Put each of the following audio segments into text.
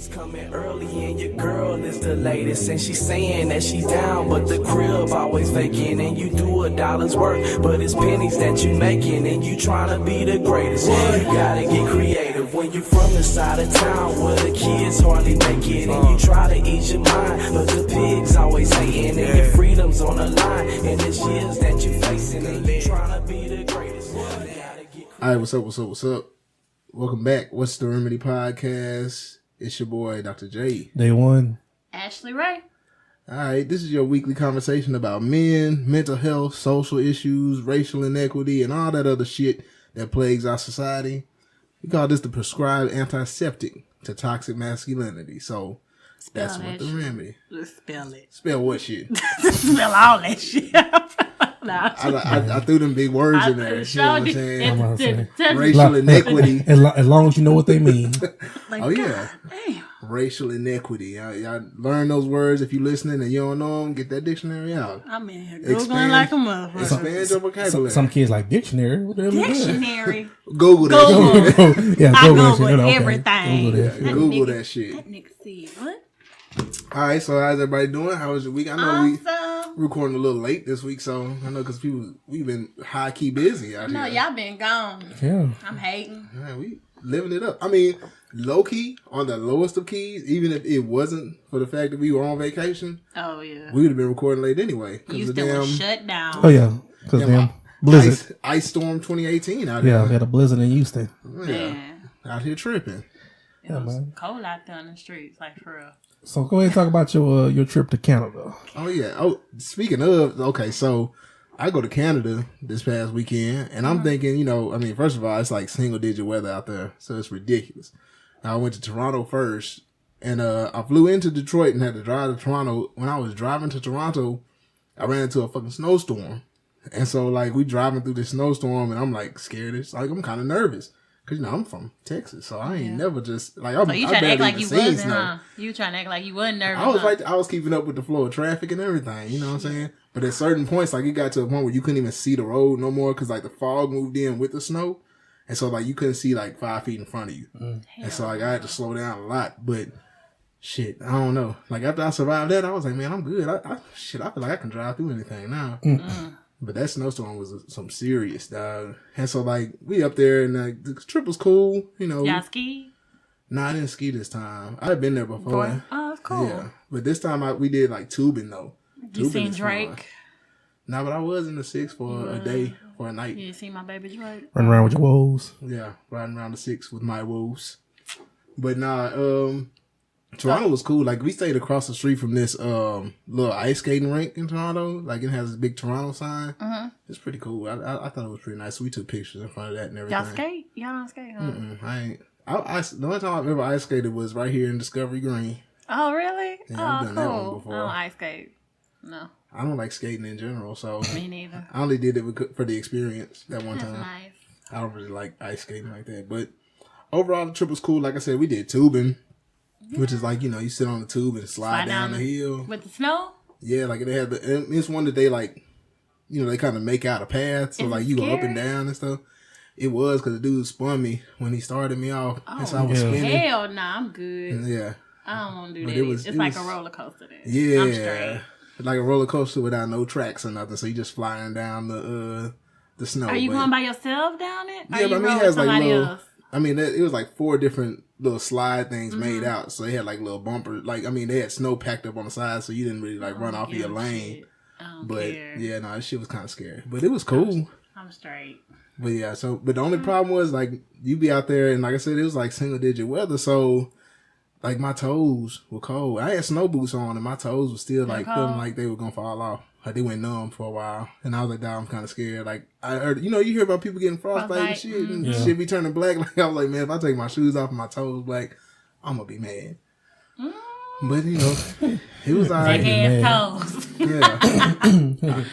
Bills coming early and your girl is the latest, and she's saying that she's down, but the crib always vacant, and you do $1's work, but it's pennies that you making, and you trying to be the greatest. You gotta get creative when you from the side of town where the kids hardly make it, and you try to ease your mind, but the pigs always hating, and your freedom's on the line, and it's years that you facing, and you trying to be the greatest. All right, what's up? Welcome back. What's the Remedy Podcast? It's your boy, Dr. J. Day one. Ashley Ray. All right, this is your weekly conversation about men, mental health, social issues, racial inequity, and all that other shit that plagues our society. We call this the prescribed antiseptic to toxic masculinity. So that's what the remedy. Let's spell it. Spell what shit? Spell all that shit. I threw them big words in there. You know what I'm saying? Racial inequity. As long as you know what they mean. Like, oh, yeah. Damn. Racial inequity. Y'all learn those words. If you're listening and you don't know them, get that dictionary out. I'm in here Googling like a motherfucker. Expand your vocabulary. Some kids like dictionary. What the hell is that? Dictionary. Google that shit. Yeah, I Google Google that shit. everything. Google that shit. Google that shit. That nigga said, what? All right, so how's everybody doing? How was your week? I know we Awesome. recording a little late this week, so I know because we've been high key busy out No, here. y'all been gone. Yeah. I'm hating. Yeah, we living it up. I mean, low key on the lowest of keys. Even if it wasn't for the fact that we were on vacation, Oh, yeah. we would have been recording late anyway. Houston was shut down. Oh, yeah. Because damn blizzard. Ice Storm 2018 out Yeah, here. we had a blizzard in Houston. Yeah, Man. out here tripping. It was man. cold out there on the streets, like for real. So go ahead and talk about your trip to Canada. Oh yeah. Oh, speaking of, okay, so I go to Canada this past weekend, and I'm thinking, I mean, first of all, it's like single digit weather out there, so it's ridiculous. I went to Toronto first, and I flew into Detroit and had to drive to Toronto. When I was driving to Toronto, I ran into a fucking snowstorm, and so like we driving through this snowstorm, and I'm like scared. It's like I'm kind of nervous. Cause I'm from Texas, so I ain't never just like I'm. So you I trying to act barely like you even seen wasn't, snow. huh? You trying to act like you wasn't nervous. I was huh? right. I was keeping up with the flow of traffic and everything. You know what I'm saying? But at certain points, like it got to a point where you couldn't even see the road no more because like the fog moved in with the snow, and so like you couldn't see like 5 feet in front of you. And so like I had to slow down a lot. But shit, I don't know. Like after I survived that, I was like, man, I'm good. I feel like I can drive through anything now. But that snowstorm was some serious, dog. And so, like, we up there, and like, the trip was cool, Y'all ski? No, I didn't ski this time. I had been there before. Oh, that's cool. Yeah. But this time, we did, like, tubing, though. You Tubing seen is Drake? fun. Nah, but I was in the six for a day, for a night. You seen my baby Drake? Run around with your woes. Yeah, riding around the six with my wolves. But nah, Toronto was cool. Like, we stayed across the street from this little ice skating rink in Toronto. Like, it has a big Toronto sign. It's pretty cool. I thought it was pretty nice. So we took pictures in front of that and everything. Y'all skate? Y'all don't skate, huh? I ain't. The only time I've ever ice skated was right here in Discovery Green. Oh, really? Yeah, oh, I've cool. done that one before. I don't ice skate. No, I don't like skating in general, so me neither. I only did it for the experience that one That's time. nice. I don't really like ice skating like that. But overall, the trip was cool. Like I said, we did tubing. Which is like, you sit on the tube and slide down the hill. With the snow? Yeah, like they had it's one that they like, they kind of make out a path. So Is like it you go up scary? and down and stuff. It was because the dude spun me when he started me off. Oh, and so I was spinning. hell nah, I'm good. Yeah. I don't want to do But that. it It's like a roller coaster then. Yeah. I'm straight. Like a roller coaster without no tracks or nothing. So you just flying down the snow. Are you But- going by yourself down it? Or Yeah, you but I mean, roll it with has like somebody little. else? I mean, it was like 4 different little slide things Mm-hmm. made out. So they had like little bumpers. Like, I mean, they had snow packed up on the side, so you didn't really like run off of your lane. Shit. I don't But care. yeah, no, that shit was kind of scary. But it was cool. I'm straight. But yeah, but the only problem was like you be out there and like I said, it was like single digit weather. So like my toes were cold. I had snow boots on and my toes were still like feeling like they were gonna fall off. Like they went numb for a while. And I was like, I'm kind of scared. Like I heard, you hear about people getting frostbite and Frostbite, shit and shit be turning black. Like I was like, man, if I take my shoes off and my toes black, I'm gonna be mad. But it was alright. Big ass toes. Yeah.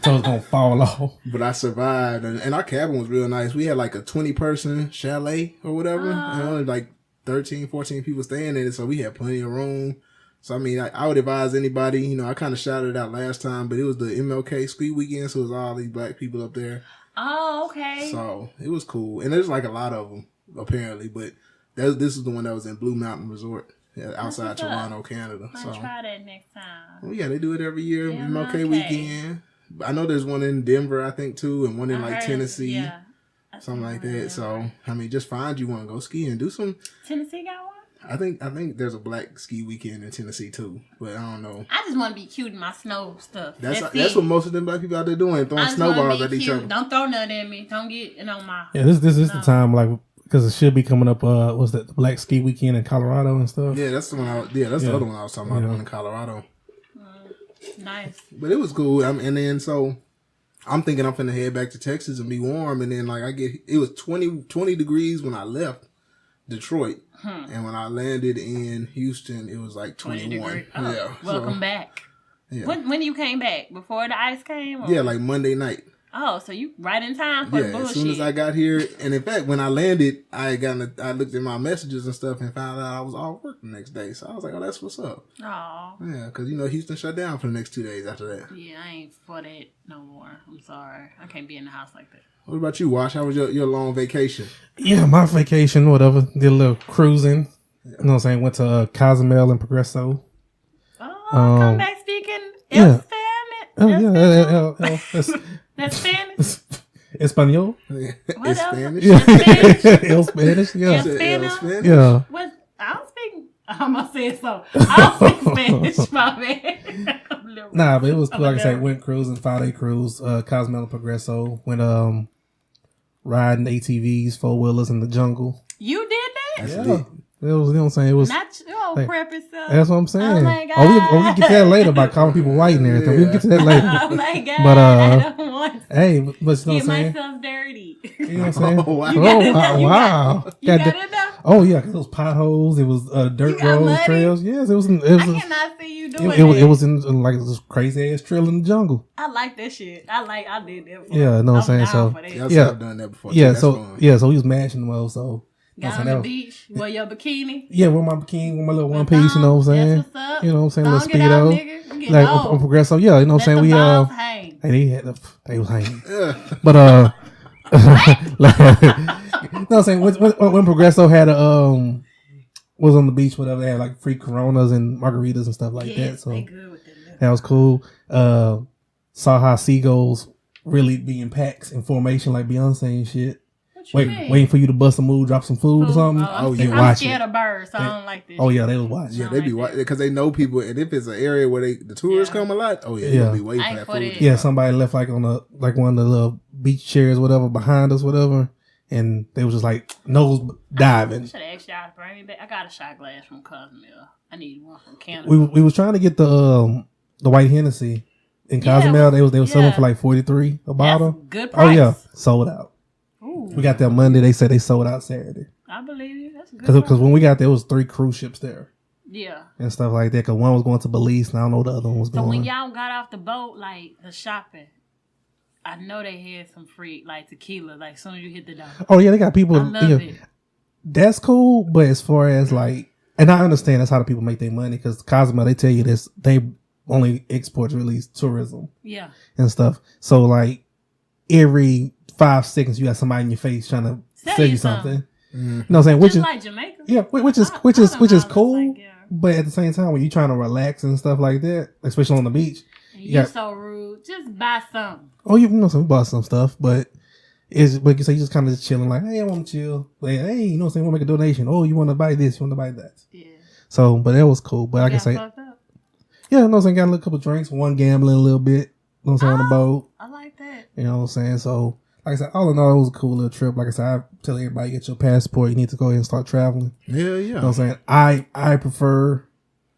Toes gonna fall off. But I survived, and our cabin was real nice. We had like a 20-person chalet or whatever, and only like 13, 14 people staying in it, so we had plenty of room. So, I mean, I would advise anybody, I kind of shouted it out last time, but it was the MLK Ski Weekend, so it was all these black people up there. Oh, okay. So, it was cool. And there's like a lot of them, apparently, but This is the one that was in Blue Mountain Resort, outside what's up. Toronto, Canada. Might So, try that next time. well, yeah, they do it every year. Yeah, MLK okay. weekend. I know there's one in Denver, I think too, and one in I like heard- Tennessee, Yeah. I something seen like one that. there. So, I mean, just find you one, go ski and do some. Tennessee got one? I think there's a black ski weekend in Tennessee too, but I don't know. I just want to be cute in my snow stuff. That's it. what most of them black people out there doing, I throwing just wanna snowballs be at each cute. other. Don't throw nothing at me. Don't get it on my. Yeah, this is the time, like, because it should be coming up. What's that? The Black Ski Weekend in Colorado and stuff. Yeah, that's the one. That's the other one I was talking about, the one in Colorado. Nice. But it was cool. And then so I'm thinking I'm finna head back to Texas and be warm. And then like it was 20 degrees when I left Detroit, and when I landed in Houston, it was like 21. degrees. Oh, Yeah. welcome back. Yeah. When you came back? Before the ice came? Or? Yeah, like Monday night. Oh, so you right in time for the Yeah, bullshit. as soon as I got here, and in fact, when I landed, I looked at my messages and stuff and found out I was off work the next day. So I was like, "Oh, that's what's up." Oh, Yeah, because Houston shut down for the next 2 days after that. yeah, I ain't for that no more. I'm sorry. I can't be in the house like that. What about you, Wash? How was your long vacation? Yeah, my vacation, whatever. Did a little cruising. You know what I'm saying? Went to Cozumel and Progresso. Oh, come back speaking yeah. Spanish. Oh, yeah. That's Spanish. Espanol? What It's else? Spanish. Yeah. Spanish? El Spanish? Yeah. Yeah. Spanish. Spanish. Yeah. What? I don't speak. I'm gonna say it so. I don't speak Spanish, my man. I'm little- Nah, but it was cool. Like I Okay. said, went cruising, 5-day cruise, Cozumel and Progresso. Went riding ATVs, 4-wheelers in the jungle. You did that? That's Yeah. lit. It was, you know what I'm saying? It was. Not your old Like, preppy self. That's what I'm saying. Oh my we can get to that later by calling people white and everything. We can get to that later. Oh my god! But, I don't want to Hey, but you know what get I'm saying? myself dirty. You know what I'm saying? Oh, wow. Oh, You got it now. wow. You God got da- it now. Oh yeah, 'cause those potholes. It was dirt You got roads, muddy? trails. Yes, it was. It I was. cannot see you doing It that. was in like this crazy ass trail in the jungle. I like that shit. I did that. Before. Yeah, know what I'm saying? down So, for that. Yeah, Yeah. I've done that before. Yeah, too. That's so fun. yeah, so we was mashing well. So Got I'm on saying, the that was- beach, wear your bikini. yeah, with my bikini, with my little one piece. You know what I'm saying? That's what's up. You know what I'm saying? Don't Little get out, speedo. nigga. You getting Like old. on Progresso. Yeah, you know what I'm Let saying? We the balls hang. hey, they was hanging. Yeah. But like, you know what I'm saying? When Progresso had was on the beach, whatever, they had like free Coronas and margaritas and stuff like that. Yes, So they good with that. that was cool. Saw how seagulls really be in packs in formation like Beyonce and shit. What you mean? Waiting for you to bust a move, drop some food or something. Oh, They yeah. I'm watching. scared of birds, so I don't like this. Oh yeah, they was watching. Yeah, they be like white because they know people, and if it's an area where the tourists Yeah. come a lot, oh yeah, Yeah. they'll be waiting I for ain't that for food. that. Yeah, somebody left like on one of the little beach chairs, whatever, behind us, whatever, and they was just like nose diving. Should have asked y'all to bring me back. I got a shot glass from Cozumel. I need one from Canada. We was trying to get the white Hennessy in Yeah, Cozumel. They was selling yeah. for like $43 a bottle. That's a good Oh price. yeah, sold out. Ooh, We got there Monday. They said they sold out Saturday I believe you. That's a good because price. when we got there, it was 3 cruise ships there Yeah. and stuff like that. Because one was going to Belize, and I don't know what the other one was So when going. y'all got off the boat, like the shopping, I know they had some free like tequila. Like as soon as you hit the dock, Oh yeah, they got people. I love yeah, it. That's cool, but as far as like, and I understand that's how the people make their money because Cozumel, they tell you this, they only export really tourism Yeah. and stuff. So like every 5 seconds, you got somebody in your face trying to Sell sell you you something. something. You know what I'm saying? Which Just is like Jamaica. yeah, which is I- which I is don't which is know, it's cool. like, yeah. But at the same time, when you're trying to relax and stuff like that, especially on the beach, And Yeah. you so rude. Just buy something. oh, you know, some bought some stuff, but but you say you just kind of just chilling, like, hey, I want to chill. Like, hey, you know, what I'm saying, want to make a donation. Oh, you want to buy this? You want to buy that? Yeah. So, but that was cool. But like I Got say, fucked up. yeah, you know what I'm saying, got a little couple drinks, one gambling a little bit. You know what I'm saying, on the boat. I like that. You know what I'm saying? So, like I said, all in all, it was a cool little trip. Like I said, I tell everybody, get your passport. You need to go ahead and start traveling. Yeah, You know yeah. what I'm saying? I prefer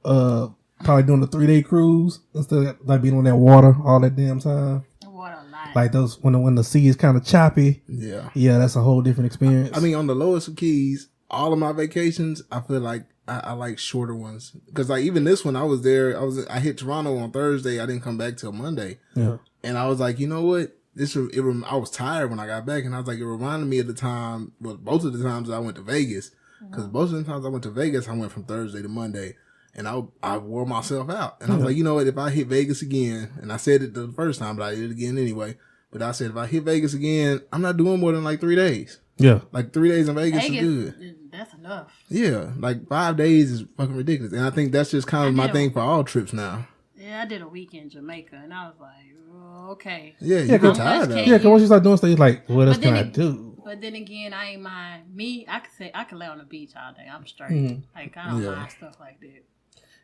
probably doing the 3-day cruise instead of like being on that water all that damn time. What a lie. Like those when the sea is kind of choppy. Yeah. Yeah, that's a whole different experience. I mean, on the lowest of keys, all of my vacations, I feel like I like shorter ones because like even this one, I was there. I hit Toronto on Thursday. I didn't come back till Monday, yeah, and I was like, you know what? I was tired when I got back, and I was like, it reminded me of the time. Well, both of the times I went to Vegas, because both of the times I went to Vegas, I went from Thursday to Monday, and I wore myself out. And I was like, you know what? If I hit Vegas again, and I said it the first time, but I did it again anyway. But I said if I hit Vegas again, I'm not doing more than like 3 days. Yeah. Like 3 days in Vegas is good. That's enough. Yeah, like 5 days is fucking ridiculous, and I think that's just kind of my thing for all trips now. Yeah, I did a week in Jamaica, and I was like, oh, okay. Yeah, you get tired of it. Yeah, because once you start doing stuff, you're like, what else can I do? But then again, I ain't mind me. I could lay on the beach all day. I'm straight. Mm-hmm. Like I don't mind stuff like that.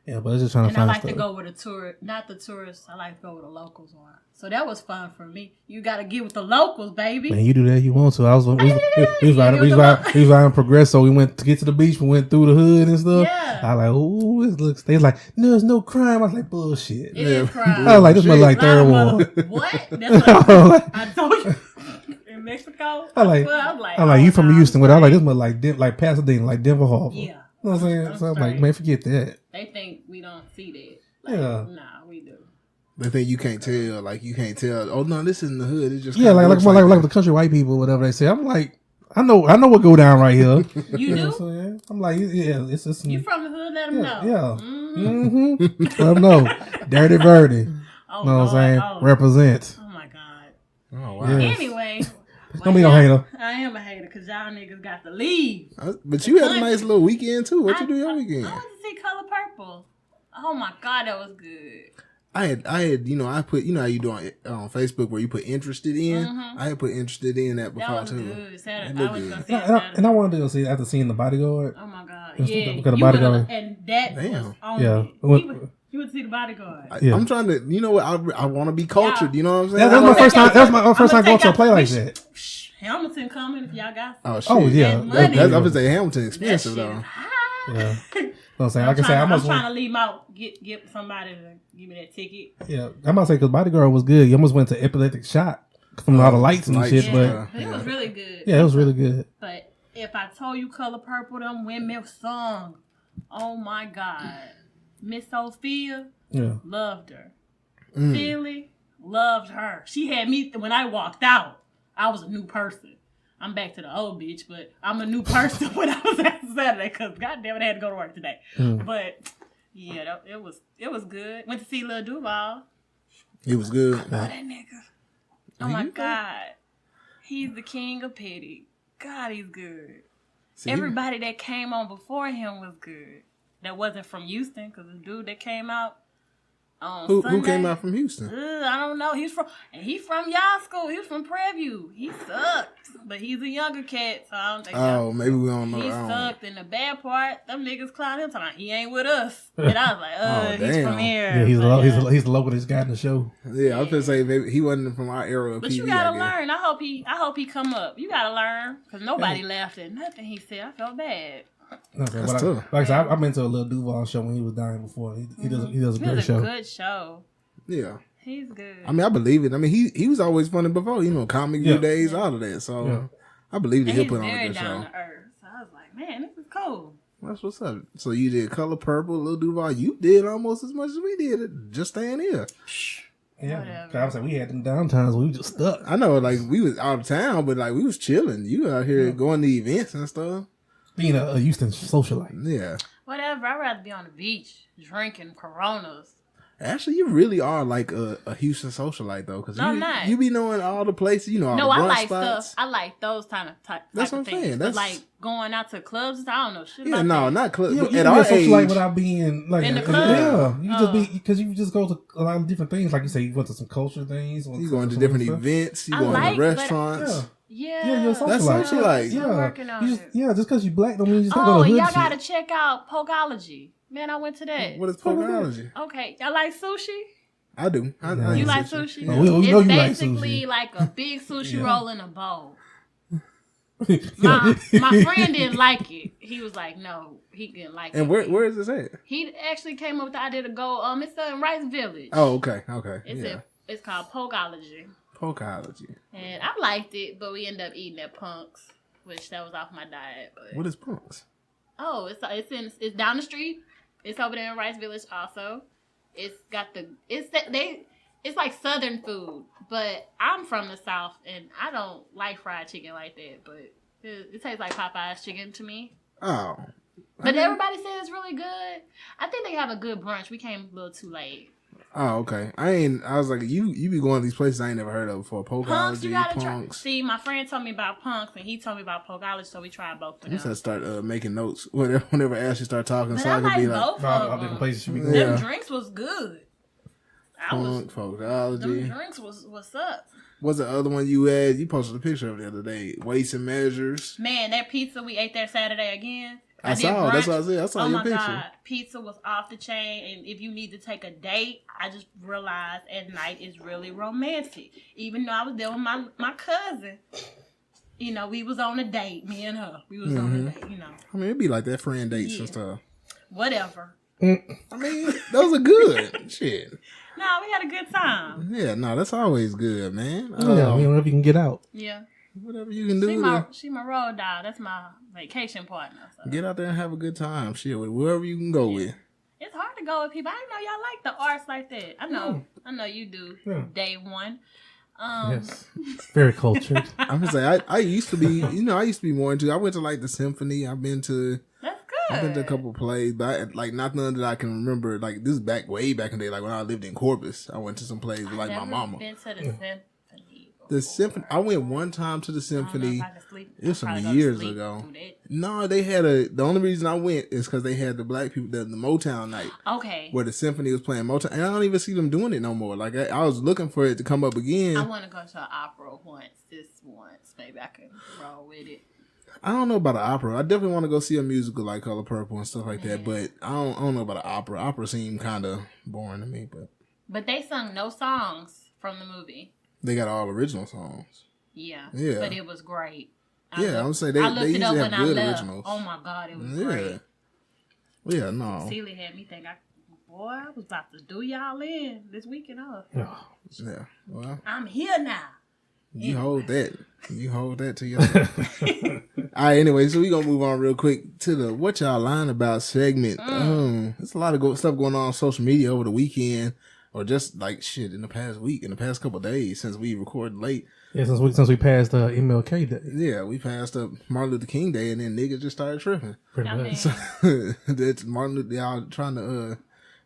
Yeah, but it's just trying to And find I like stuff. to go with not the tourists. I like to go with the locals on. So that was fun for me. You got to get with the locals, baby. Man, you do that you want to. I was we was riding Progresso. We went to get to the beach. We went through the hood and stuff. Yeah. I was like, ooh, it looks. They was like, no, there's no crime. I was like, bullshit. It is crime. I was like, this was like third world. What? That's what I told you. In Mexico. I like, you from Houston? What I like, this was like Pasadena, like Denver Harbor. Yeah. You know what I'm saying? So I'm like, man, forget that. They think we don't see that. Like, Yeah. Nah, we do. They think you can't tell. Like you can't tell. Oh no, this isn't the hood. It's just Yeah, kinda like looks the country white people, whatever they say. I'm like, I know what go down right here. You know do? what I'm saying? I'm like, yeah, it's just You from the hood? Let them know. Yeah. Mm-hmm. Let them know. Dirty Birdie. Oh, Know what I'm saying? Oh. Represent. Oh my God. Oh wow. Yes. Anyway. Don't be no hater. I am a hater because y'all niggas got to leave. But you had a nice little weekend too. What you do your I weekend? went to see Color Purple. Oh my God, that was good. I had, I put, how you do on Facebook where you put interested in. I had put interested in that before That was too. good. Saturday. It I looked was good. gonna see it And Saturday. I wanted to go see after seeing the Bodyguard. Oh my God. Because Yeah. the You Bodyguard- would've- and that was Damn. on Yeah. me. You would see the Bodyguard. Yeah. I'm trying to, you know what? I want to be cultured. Yeah. You know what I'm saying? That was my first time. That was my first time going take to a out play the like fish. that. Hamilton coming if y'all got Oh shit! Oh yeah, That money. I'm gonna say Hamilton that expensive shit though. is high. Yeah. So I'm saying, like I said, I'm trying to leave them out. Get somebody to give me that ticket. Yeah, I'm about to say because Bodyguard was good. You almost went to epileptic shock from all the lights and shit, Yeah, but it was really good. yeah, it was really good. But if I told you Color Purple, them windmill song, oh my God. Miss Sophia, Yeah, loved her. Philly, loved her. She had me, when I walked out, I was a new person. I'm back to the old bitch, but I'm a new person when I was at Saturday because goddamn it, I had to go to work today. But yeah, it was good. Went to see Lil Duval. He was good. Oh, that nigga. Oh my God. He's the king of pity. God, he's good. See, Everybody that came on before him was good. That wasn't from Houston, because the dude that came out on who Sunday, came out from Houston? I don't know. He's from y'all school. He was from Prairie View. He sucked, but he's a younger cat, so I don't think. Oh, maybe we don't know. He I don't- sucked, and the bad part, them niggas clowned him talking, he ain't with us. And I was like, Oh, he's damn. from here. yeah, he's But, he's the localest guy in the show. Yeah, I was gonna say maybe he wasn't from our era of But TV. you gotta I guess. learn. I hope he come up. You gotta learn, because nobody laughed at nothing he said. I felt bad. Okay, That's but tough. like I said, I've been to a little Duval show when he was dying before. He does a It great was a show. good show. Yeah, He's good. I mean, I believe it. I mean, he was always funny before, comic Yeah. view days, all of that. So Yeah. I believe that And he'll he's put on a very good down show. to earth. So I was like, man, this is cool. That's what's up. So you did Color Purple, Lil Duval. You did almost as much as we did. Just staying here. Yeah, Whatever. 'cause I was like, we had them downtowns. We was just stuck. I know, like we was out of town, but like we was chilling. You out here going to events and stuff. Being a Houston socialite. Yeah. Whatever. I'd rather be on the beach drinking Coronas. Actually, you really are like a Houston socialite though, because No, I'm not. you be knowing all the places, all No, the I brunch like spots. stuff. I like those type That's of what I'm things. saying. But That's- like going out to clubs, I don't know shit Yeah, about no, that. not club. You At can be our a socialite age, without being like In the club? Yeah, you just Oh. be because you just go to a lot of different things. Like you say, you went to some culture things. you going to different events. You I going like, to but- restaurants. Yeah. Yeah, Yeah, you're a That's socialite. socialite. Still Yeah, working on you just, it. yeah, just because you black don't mean you just gotta Oh, go to and hood y'all shit. gotta check out Pogology. Man, I went to that. What is Pogology? Okay, y'all like sushi? I do. I You You eat like sushi? Oh, we know It's you like basically sushi. like a big sushi Yeah. roll in a bowl. Yeah. My friend didn't like it. He was like, no, he didn't like it. And where is this at? He actually came up with the idea to go. It's in Rice Village. Oh, okay. It's called Pogology, Pogology. and I liked it, but we ended up eating at Punk's, which that was off my diet. But What is punks? oh, it's down the street. It's over there in Rice Village also. It's got it's like Southern food, but I'm from the South and I don't like fried chicken like that. But it tastes like Popeye's chicken to me. Oh, But everybody says it's really good. I think they have a good brunch. We came a little too late. Oh, okay. I was like, you be going to these places I ain't never heard of before. Punks, you Pokeology, gotta try. Punks. See, my friend told me about Punks, and he told me about Pokeology, so we tried both of I just them. had to start making notes whenever Ashley start talking, But so I I could be like like, both All of different them. places should be Yeah. going. Them drinks was good. Punk, Them Pokeology. drinks was what's up. What's the other one you had? You posted a picture of the other day. Weights and Measures. Man, that pizza we ate there Saturday again. I did saw. That's brunch. what I said. I saw Oh your my picture. god, pizza was off the chain. And if you need to take a date, I just realized at night is really romantic. Even though I was there with my cousin, you know, we was on a date. Me and her, we was on a date. You know, I mean, it'd be like that friend dates Yeah. and stuff. whatever. I mean, those are good. Shit. No, we had a good time. Yeah, no, that's always good, man. Yeah, you don't know if you can get out. Yeah, Whatever you can do she my road dog. That's my vacation partner. So. to get out there and have a good time. Shit, with whoever you can go with. It's hard to go with people. I didn't know y'all like the arts like that. I know you do. Yeah. Day one. Yes, very cultured. I'm gonna say I used to be, I used to be more into. I went to like the symphony. I've been to a couple of plays, but like not none that I can remember. Like this is way back in the day. Like when I lived in Corpus, I went to some plays with like my mama. Been to the symphony. The symphony. I went one time to the symphony. It was some years ago. No, they had the only reason I went is because they had the black people, the Motown night. Okay. Where the symphony was playing Motown. And I don't even see them doing it no more. Like, I was looking for it to come up again. I want to go to an opera once. Maybe I can roll with it. I don't know about an opera. I definitely want to go see a musical like Color Purple and stuff like that. But I don't know about an opera. Opera seemed kind of boring to me. But they sung no songs from the movie. They got all original songs. Yeah. Yeah. But it was great. I'm saying I they looked it up usually when have I good left. originals. Oh my God, it was Yeah. great. Yeah, no. Celia had me think, boy, I was about to do y'all in this weekend off. Yeah. Well, I'm here now. you hold that. You hold that to yourself. All right, anyway, so we going to move on real quick to the What Y'all Lying About segment. There's a lot of stuff going on social media over the weekend, or just like shit in the past week, in the past couple of days since we recorded late. Yeah, since we passed MLK Day, Yeah, we passed up Martin Luther King Day, and then niggas just started tripping. pretty I much. mean, That's Martin Luther, y'all trying to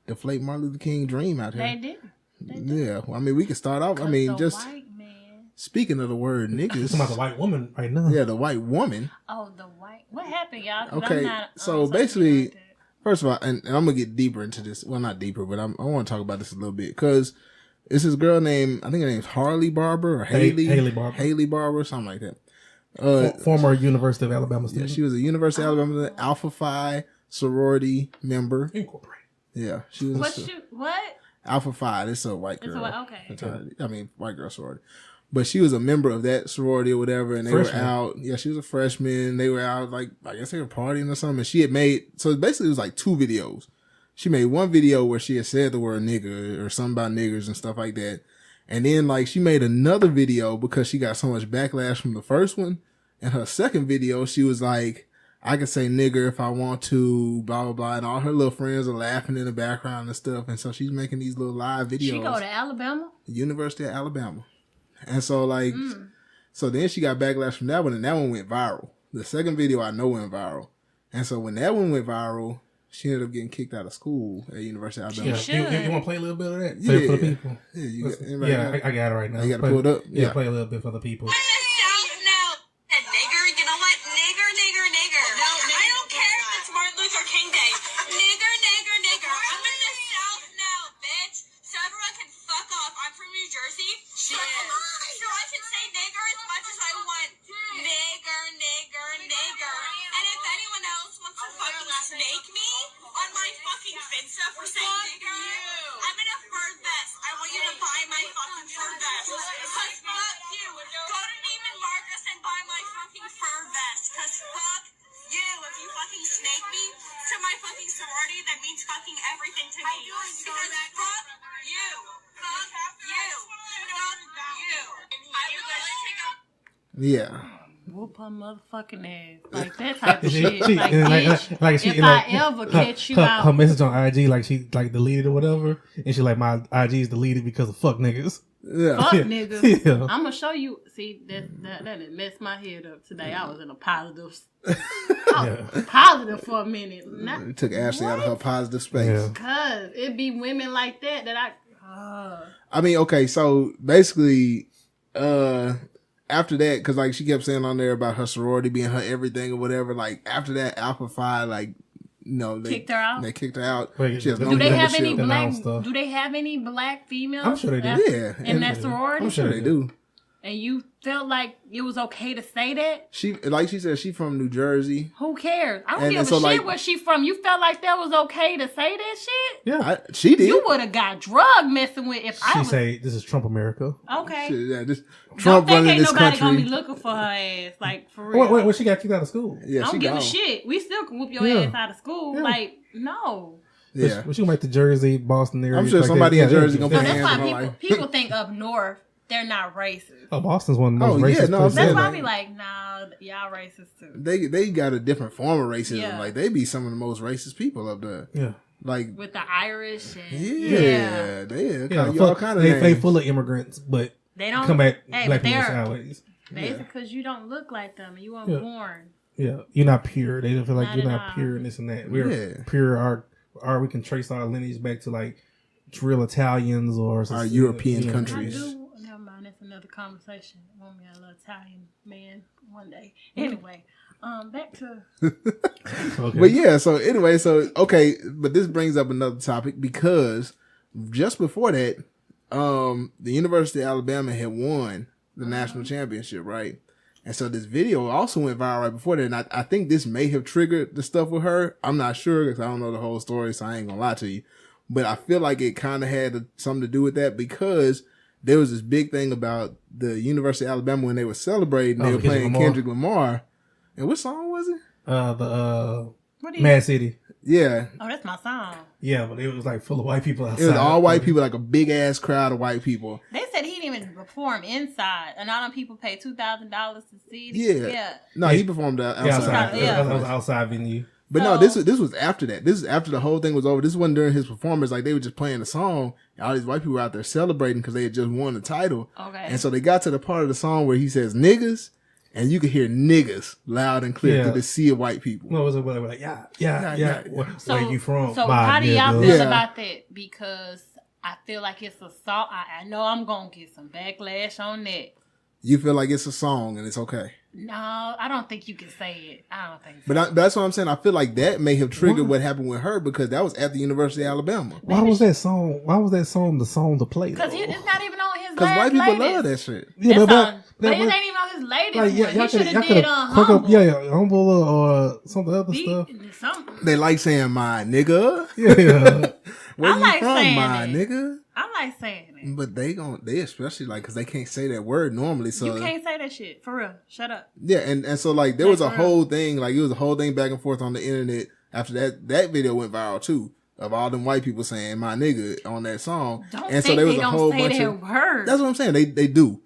deflate Martin Luther King dream out they here. did. Yeah, well, I mean, we can start off. I mean, the just white man. speaking of the word Talking about the niggas. white woman right now. Yeah, the white woman. Oh, the white. What happened, y'all? 'Cause Okay, I'm not so on social basically- media like that. First of all, and I'm gonna get deeper into this. Well, not deeper, but I want to talk about this a little bit because it's this girl named, I think her name's Harley Barber or Haley Barber. Haley Barber, something like that. Former University of Alabama Yeah, student. she was a University of Alabama Alpha Phi sorority member. Incorporated. Yeah, she was What? Alpha Phi. It's a white girl. Okay. fraternity. I mean, white girl sorority. But she was a member of that sorority or whatever, and they Freshman. were out. Yeah, she was a freshman. They were out, like, I guess they were partying or something. And she had made, so basically it was like 2 videos. She made one video where she had said the word nigger or something about niggers and stuff like that. And then, like, she made another video because she got so much backlash from the first one. And her second video, she was like, I can say nigger if I want to, blah, blah, blah. And all her little friends are laughing in the background and stuff. And so she's making these little live videos. She go to Alabama? University of Alabama. And so, like, so then she got backlash from that one, and that one went viral. The second video I know went viral. And so when that one went viral, she ended up getting kicked out of school at University of Alabama. Yeah, you want to play a little bit of that? Play it for the people. Yeah, you got, anybody Yeah, got- I got it right now. You gotta Play- pull it up? Yeah, Yeah. play a little bit for the people. Nigger, you know what? Nigger. No, I don't care if it's Martin Luther King Day. Nigger. I'm in the South now, bitch. So everyone can fuck off. I'm from New Jersey. So I can say nigger as much as I want. Nigger. And if anyone else wants to fucking snake me on my fucking Finsta for saying nigger, I'm in a fur vest. I want you to buy my fucking fur vest. Cause fuck you. Go to Neiman Marcus and buy my fucking fur vest. Cause fuck you. If you fucking snake me to my fucking sorority, that means fucking everything to me. Because fuck you. Fuck you. Fuck you. I would like to take a Yeah. Whoop her motherfucking ass. Like that type of She- shit. she- Like, and bitch, like she- if like, I ever her- catch you her, out. her message on IG, like she like deleted or whatever, and she like my IG is deleted because of fuck niggas. Yeah. Fuck niggas. Yeah. I'm gonna show you. See, that done messed my head up today. I was in a positive, positive for a minute. Not, It took Ashley out of her positive space. Yeah. cause it be women like that I. I mean, okay, so basically, after that, because like she kept saying on there about her sorority being her everything or whatever. Like after that, Alpha Phi, like they Kicked her out? They kicked her out. Wait, She has no Do they have membership. any black? Announced stuff. Do they have any black females? I'm sure they do. Yeah, in that sorority. I'm sure they do. And you felt like it was okay to say that? She, like she said, she from New Jersey. Who cares? I don't And give a so, shit like- where she from. You felt like that was okay to say that shit? Yeah. She did. You would have got drug messing with if I She was. say this is Trump America. Okay. Shit, yeah, this Don't Trump think running ain't this nobody country. gonna be looking for her ass. Like, for real. Wait, she got kicked out of school. Yeah, I she don't give gone. a shit. We still can whoop your Yeah. ass out of school. Yeah. Like, no. Yeah, But she gonna make the Jersey, Boston area. I'm sure like somebody that. in Jersey gonna So put that's hands why on her people life. people think up north they're not racist. Oh, Boston's one of the most Oh, yeah, racist no, I'm places. That's saying, why I like- be like, nah, y'all racist too. They got a different form of racism. Yeah. Like they be some of the most racist people up there. Yeah. Like With the Irish and yeah, they Yeah, call you all fuck, kind of they names. full of immigrants, but they don't come at hey, black but people they're sideways. basically because you don't look like them and you weren't Yeah. born. Yeah, you're not pure. They don't feel like Not you're at not all. pure and this and that. We're Yeah. pure. Our we can trace our lineage back to like real Italians or Our European yeah. I countries. do. Never mind. That's another conversation. I want me a little Italian man one day. Anyway, back to Okay. But yeah, so anyway, so okay, but this brings up another topic because just before that, the University of Alabama had won the national championship, right? And so this video also went viral right before that, and I think this may have triggered the stuff with her. I'm not sure because I don't know the whole story, so I ain't gonna lie to you. But I feel like it kind of had something to do with that because there was this big thing about the University of Alabama when they were celebrating. They were Kendrick playing Lamar. Kendrick Lamar. And what song was it? The what do you? Mad City. Yeah, Oh, that's my song. Yeah, but it was like full of white people outside. it was all white people, like a big ass crowd of white people. They said he didn't even perform inside, and all them people pay $2,000 to see. Yeah. No, he performed outside. Yeah, outside. Yeah. That was an outside venue. But no, So- this was after that. This is after the whole thing was over. This wasn't during his performance. Like they were just playing the song. And all these white people were out there celebrating because they had just won the title. Okay. And so they got to the part of the song where he says niggas, and you could hear niggas loud and clear Yeah. through the sea of white people. No, it was like yeah. yeah. Where you from? So My how do y'all nigga. feel Yeah. about that? Because I feel like it's a song. I know I'm gonna get some backlash on that. You feel like it's a song and it's okay. No, I don't think you can say it. I don't think so. But that's what I'm saying. I feel like that may have triggered what happened with her because that was at the University of Alabama. Why was that song? Why was that song the song to play? Because though? it's not even on his Because last white people latest. love that shit. Yeah, That song, but that it was- ain't even on his latest like, one. He should have did hook up, Humble. Humble or some other stuff. Something. They like saying my nigga. Yeah, Where I you like from, saying my it. nigga? I like saying it. But they especially like because they can't say that word normally. So You can't say that shit. For real. Shut up. yeah, and so like there was a Like, for real. whole thing, like it was a whole thing back and forth on the internet after that video went viral too, of all them white people saying my nigga on that song. Don't and think so there was they a don't whole say bunch that of word. that's what I'm saying. They do.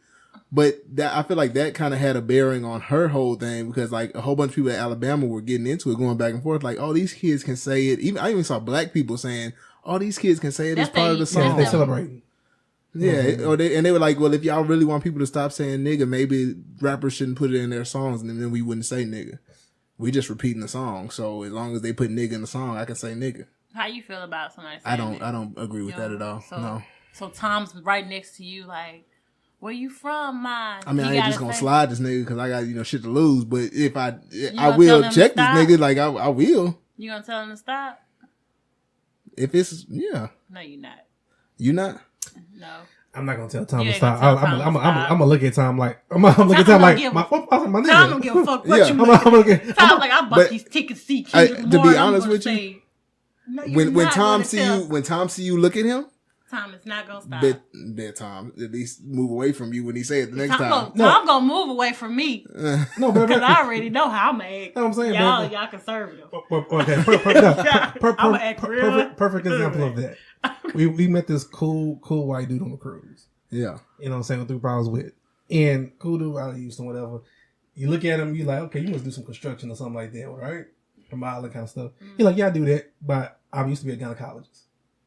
But that I feel like that kind of had a bearing on her whole thing because like a whole bunch of people at Alabama were getting into it, going back and forth, like, oh, these kids can say it. I even saw black people saying, oh, these kids can say it as That's part of the they- song. they celebrating. Yeah, or they were like, well, if y'all really want people to stop saying nigga, maybe rappers shouldn't put it in their songs, and then we wouldn't say nigga. We just repeating the song, so as long as they put nigga in the song, I can say nigga. How you feel about somebody saying I don't that? agree with You that know, at all. So, No, So Tom's right next to you, like, where you from, man? I mean I You ain't just gotta gonna say- slide this nigga because I got shit to lose. But if I gonna will tell him check to this stop? nigga, like I will. You gonna tell him to stop? If it's yeah, No, you're not. you not. No. I'm not gonna tell Tom You to ain't stop. gonna tell I'm Tom to stop. gonna look at Tom like I'm gonna look at Tom Tom like don't give my a- my nigga. Tom don't give a fuck what Yeah. you I'm look gonna get. Tom like, I bought But- these tickets to see I- Kendrick to be Lamar, I'm honest gonna with you, say, no, you're When not Tom gonna see tell- you, when Tom see you look at him, Tom is not gonna stop. bet Tom at least move away from you when he say it the next Tom time. gonna move away from me No, but because I already know how I'm gonna act. No, I'm saying, y'all, but- y'all conservative. Okay, I'ma act real. perfect example of that. We met this cool white dude on the cruise. Yeah, You know what I'm saying? Through problems with. And cool dude out of Houston, whatever. You look at him, you like, okay, you must do some construction or something like that, right? From all that kind of stuff. He's like, yeah, I do that, but I used to be a gynecologist.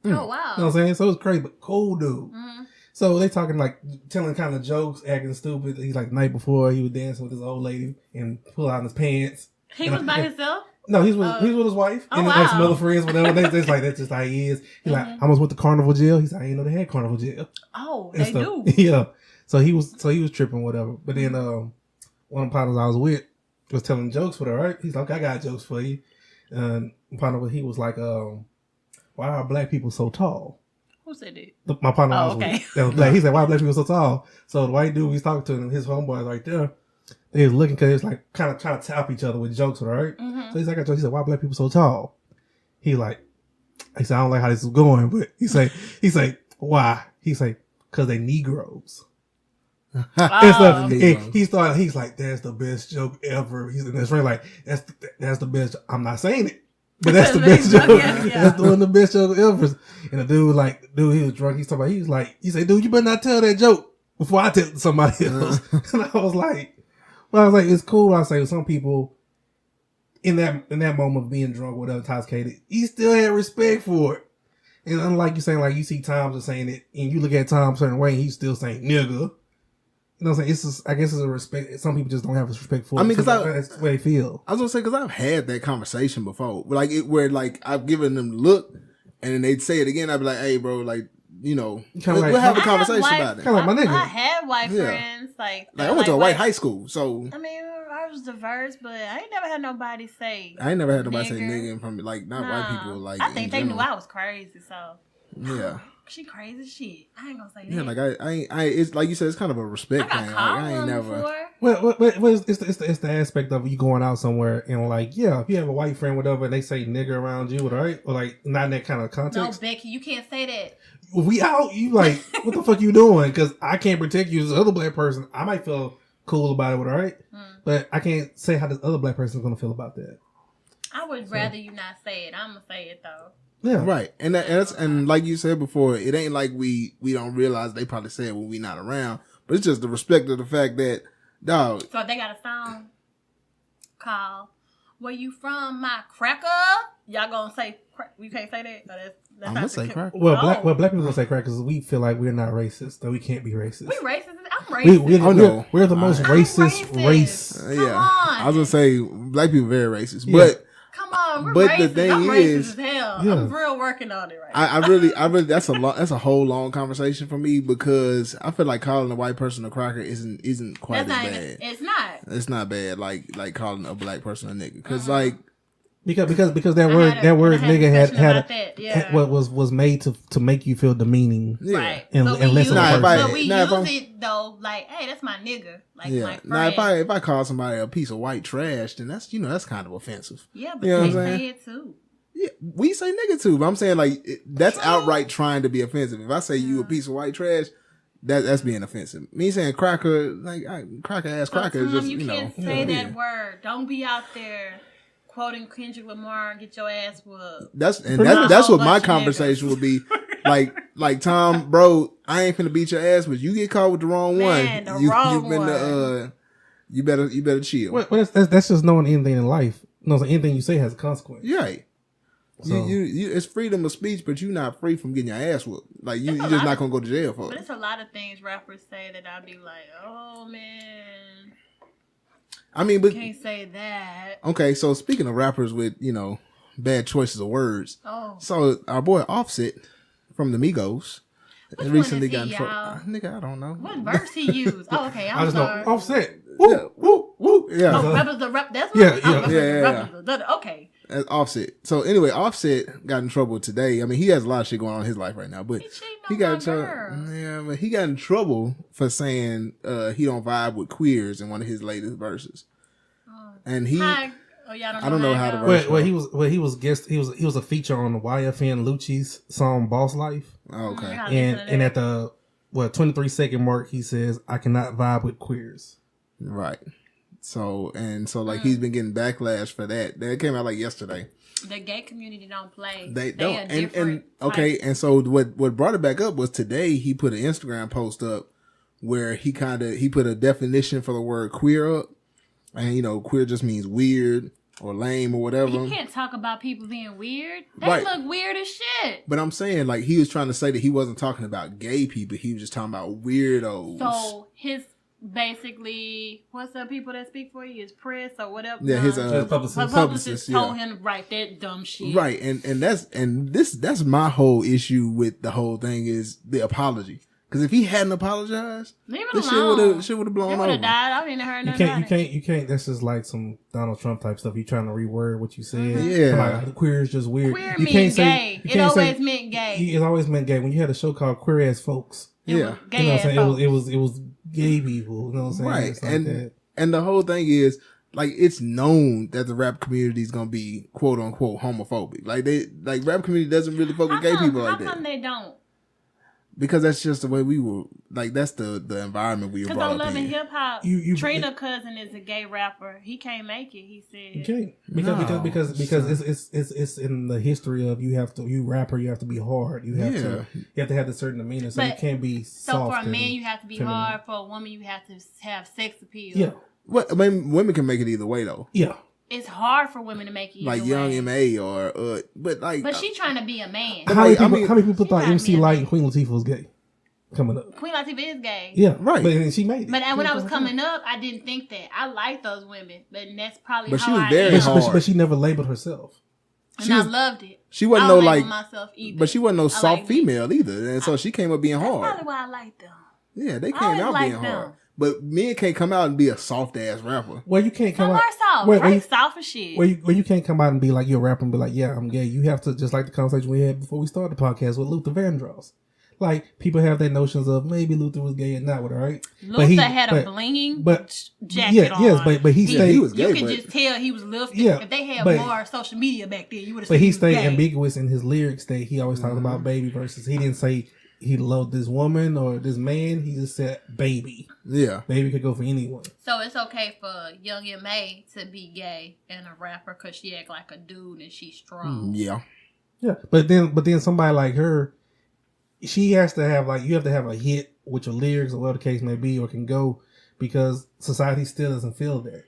Oh wow. You know what I'm saying? So it's crazy, but cool dude. Mhm. So they talking like telling kind of jokes, acting stupid. He's like the night before he was dancing with this old lady and pull out his pants. He was by himself. No, he's with his wife Oh, and like some wow. other friends, whatever. That's like that's just how he is. He's like, I almost went to carnival jail. He's like, I didn't know they had carnival jail. Oh, And they do. Yeah. So he was tripping, whatever. But then one of the partners I was with was telling jokes for her, right? He's like, I got jokes for you. And partner, he was like, why are black people so tall? Who said it? My partner I was okay. with, that was black. He said, why are black people so tall? So the white dude he's talking to him, his homeboy right there, they was looking because he was like kind of trying to tap each other with jokes, right? Mm-hmm. So he's like, he said, why are black people so tall? He said, I don't like how this is going, but he say, why? He say, because they Negroes. And Oh. he's like, that's the best joke ever. He's and his friend like, that's the best. I'm not saying it, but that's the best joke. Yeah. That's one of the best jokes ever. And the dude, he was drunk. He said, dude, you better not tell that joke before I tell somebody else. And I was like, it's cool. I say some people in that moment of being drunk, whatever, intoxicated, he still had respect for it. And unlike you saying, like you see Tom's saying it, and you look at Tom a certain way, and he's still saying nigga. You know what I'm saying? It's just, I guess it's a respect. Some people just don't have respect for it. I mean, 'cause that's the way they feel. I was gonna say because I've had that conversation before, like where like I've given them the look, and then they'd say it again. I'd be like, "Hey, bro, like Kinda we'll like- have a I have conversation white- about it." Kinda like my nigga. I had white Yeah. friends. Like Like I went to a white white high school, so I mean, I was diverse, but I ain't never had nobody say. I ain't never had nobody say Nigger. nigga from like not white Nah. people. Like I think in they knew general. I was crazy, so Yeah, she crazy as shit. I ain't gonna say yeah. that. Like I it's like you said, it's kind of a I respect got thing. Like, called I ain't one never. before. Well, it's the aspect of you going out somewhere and like, yeah, if you have a white friend, whatever, and they say nigga around you, right? Or like not in that kind of No, context. Becky, you can't say that. We out, you like, what the fuck you doing? Because I can't protect you as the other black person. I might feel cool about it, right? But I can't say how this other black person is gonna feel about that. I would rather you not say it. I'm gonna say it though. Yeah, Right, and like you said before, it ain't like we don't realize they probably say it when we not around, but it's just the respect of the fact that, dog. So if they got a song called "Where You From, My Cracker," y'all gonna say we can't say that? Or that's I'm not gonna say the- cracker. Well, Oh. black people gonna say crack because we feel like we're not racist, though we can't be racist. We racist. I'm racist. We're, Oh, no. we're the most I'm racist race. Come Yeah, on. I was gonna say black people very racist, Yeah. but Come on, we're But racist. the thing I'm is- racist as hell. Yeah. I'm real working on it right now. I really that's a whole long conversation for me because I feel like calling a white person a cracker isn't quite as That's not bad. even. It's not. It's not bad like calling a black person a nigga because Uh-huh. like Because that I word had a nigga had discussion about that, yeah. had what was made to make you feel demeaning. yeah. Right. And- But and we less use, of a person. but we Nah, if I'm- use it though, like, hey, that's my nigga. Like Yeah. my Now friend. if I call somebody a piece of white trash, then that's that's kind of offensive. Yeah, but You know what they I'm saying? say it too. Yeah, we say nigga too, but I'm saying like that's True. outright trying to be offensive. If I say you a piece of white trash, that's being offensive. Me saying cracker, like cracker ass So, cracker, is Tom, just you you know. can't say yeah. that word. Don't be out there quoting Kendrick Lamar and get your ass whooped. That's Pretty much. that's what Whole my bunch of conversation would be. Like Tom, bro, I ain't finna beat your ass, but you get caught with the wrong Man, one. the wrong you've been one. you better chill. Well, that's just knowing anything in life. No, so anything you say has a consequence. You're right. So- You it's freedom of speech, but you're not free from getting your ass whooped. Like you It's a just lot not of- gonna go to jail for But it. it's a lot of things rappers say that I'd be like, oh man, I mean, but can't say that. okay. So speaking of rappers with bad choices of words, Oh, so our boy Offset from the Migos Which recently one got is he, in trouble. y'all? Nigga, I don't know. what verse he used? Oh, okay, I I'm just sorry. know Offset. Yeah, woo, woo, yeah. Oh, Rebels the Rep. That's Yeah, what. yeah. Oh, Yeah. Okay. That's Offset. So anyway, Offset got in trouble today. I mean, he has a lot of shit going on in his life right now, but He cheating he on got my in trouble. girl. Yeah, but he got in trouble for saying he don't vibe with queers in one of his latest verses, and he. Hi. Oh, y'all I don't know how to it verse. goes. He was a feature on the YFN Lucci's song Boss Life. Oh, okay. Yeah. And at the 23-second mark he says, I cannot vibe with queers. Right. So like he's been getting backlash for that. That came out like yesterday. The gay community don't play. They a don't. And different okay, type. and so what brought it back up was today he put an Instagram post up where he put a definition for the word queer up. And queer just means weird or lame or whatever. You can't talk about people being weird. They Right. look weird as shit. But I'm saying like he was trying to say that he wasn't talking about gay people. He was just talking about weirdos. So his basically, what's the people that speak for you? His press or whatever. Yeah, his publicist. Her publicist told him to write that dumb shit. Right, and that's my whole issue with the whole thing is the apology. Because if he hadn't apologized, Leave it this alone. shit would have They blown would over. have died. I didn't heard nothing about it. You can't. That's just like some Donald Trump type stuff. You trying to reword what you said. Yeah. Like, queer is just weird. Queer you means gay. It always meant gay. It always meant gay. When you had a show called Queer As Folks, It Yeah. was you gay know what I'm ass saying? folks. It was gay people. You know what I'm saying? Right, It's like that. and the whole thing is like it's known that the rap community is gonna be quote unquote homophobic. Like rap community doesn't really fuck with gay people like How come that they don't? because that's just the way we were. Like that's the environment we were Because brought on up Love and in. Hip Hop, You- Trina Cousin is a gay rapper. He can't make it. He said. You can't No. because it's in the history of you rapper you have to be hard you have to have a certain demeanor so you But- can't be So soft for a and man, you have to be feminine. hard. For a woman, you have to have sex appeal. Yeah, What I mean, women can make it either way though. yeah. It's hard for women to make it either Like Young way. M.A. or but like But she trying to be a man. But How many like, I people? mean- How many people She thought gotta MC be a Light man. and Queen Latifah was gay? Coming up, Queen Latifah is gay. yeah, Right. But then she made it. But when I was coming up, I didn't think that. I like those women, but that's probably But how she was I very am. hard. but she never labeled herself. And she I was- loved it. she wasn't I no don't like label myself either. but she wasn't no I soft like me. female either, and so she came up being That's hard. probably why I like them. Yeah, they I came always out liked being them. hard. But men can't come out and be a soft ass rapper. Well, you can't come Some out. are soft. Wait, Right? wait. Soft as shit. Where you can't come out and be like you're a rapper and be like, yeah, I'm gay. You have to just like the conversation we had before we started the podcast with Luther Vandross. Like people have their notions of maybe Luther was gay and not with her, right? Luther had a blinging jacket on. Yes, but he stayed. he was gay, You could but just tell he was lifted. Yeah, If they had but- more social media back then, you would have But seen he was stayed gay. ambiguous in his lyrics. That he always talked about baby versus he didn't say he loved this woman or this man. He just said baby. yeah. Baby could go for anyone. So it's okay for Young M.A. to be gay and a rapper because she act like a dude and she's strong. Yeah. Yeah, but then somebody like her, she has to have like you have to have a hit with your lyrics or whatever the case may be, or can go because society still doesn't feel that.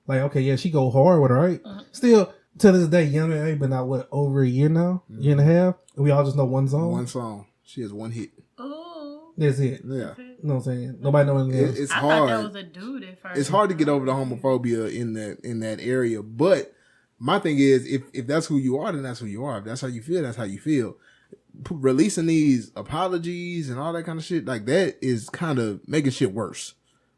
Like okay, yeah, she go hard with her, right? Still to this day, Young M.A. been out what over a year now, year and a half. And we all just know one song. One song. She has one hit. Ooh. That's it. Yeah. You know what I'm saying? Nobody knows anything else. It's I thought that hard. was a dude at first. It's hard to get over the homophobia in that area. But my thing is, if that's who you are, then that's who you are. If that's how you feel, that's how you feel. Releasing these apologies and all that kind of shit, like that is kind of making shit worse.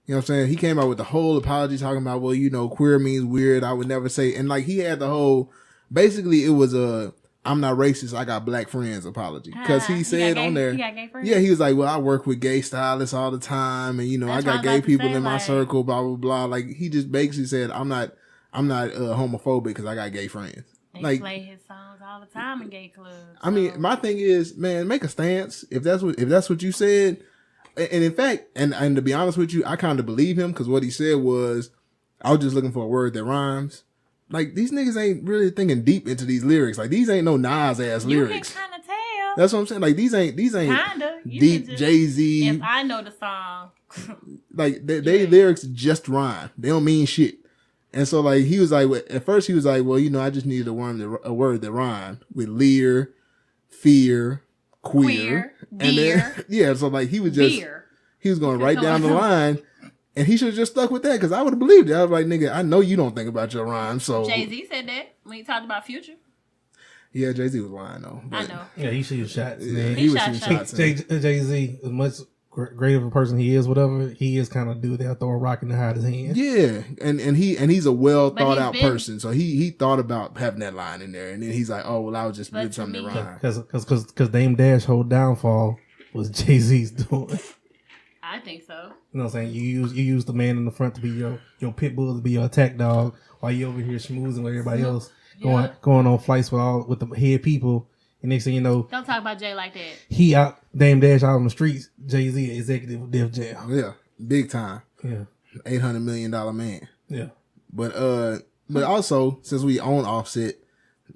You know what I'm saying? He came out with the whole apology talking about, well, you know, queer means weird. I would never say, and like he had the whole, basically it was a, I'm not racist. I got black friends apology. Cause he said on there, He got gay friends? yeah, he was like, well, I work with gay stylists all the time. And you know, That's I what got I'm gay about to people say, in my like- circle, blah, blah, blah. Like he just basically said, I'm not homophobic because I got gay friends. They Like, play his songs all the time in gay clubs. I mean, my thing is, man, make a stance. If that's what you said, and in fact, and to be honest with you, I kind of believe him because what he said was, I was just looking for a word that rhymes. Like these niggas ain't really thinking deep into these lyrics. Like these ain't no Nas ass you lyrics. can kind of tell. That's what I'm saying. Like these ain't Kinda. You deep can just- Jay-Z. If I know the song, Like they lyrics just rhyme. They don't mean shit. And so like he was like, at first he was like, well, you know, I just needed a word that rhymed with leer, fear, queer, and beer, then yeah. So like he was just beer. he was going right down the line, and he should have just stuck with that because I would have believed it. I was like, nigga, I know you don't think about your rhyme. So Jay-Z said that when he talked about Future. yeah, Jay-Z was lying though. I But, know. Yeah, he shoots shots. Yeah, Man. he was shot shooting shots. shots. Jay-Z, as much great of a person he is, whatever, he is kind of dude that throw a rock in the hide his hand. Yeah, and he's a well But thought he's out been- person. So he thought about having that line in there, and then he's like, oh well, I was just But did to something me- that rhyme. Because Dame Dash whole downfall was Jay-Z's doing. I think so. You know what I'm saying? You use the man in the front to be your pit bull to be your attack dog while you over here schmoozing with everybody else going on flights with the head people. And next thing you know, Don't talk about Jay like that. he out Dame Dash out on the streets. Jay-Z executive of Def Jam. Yeah, big time, Yeah, $800 million man. yeah. But also since we own Offset,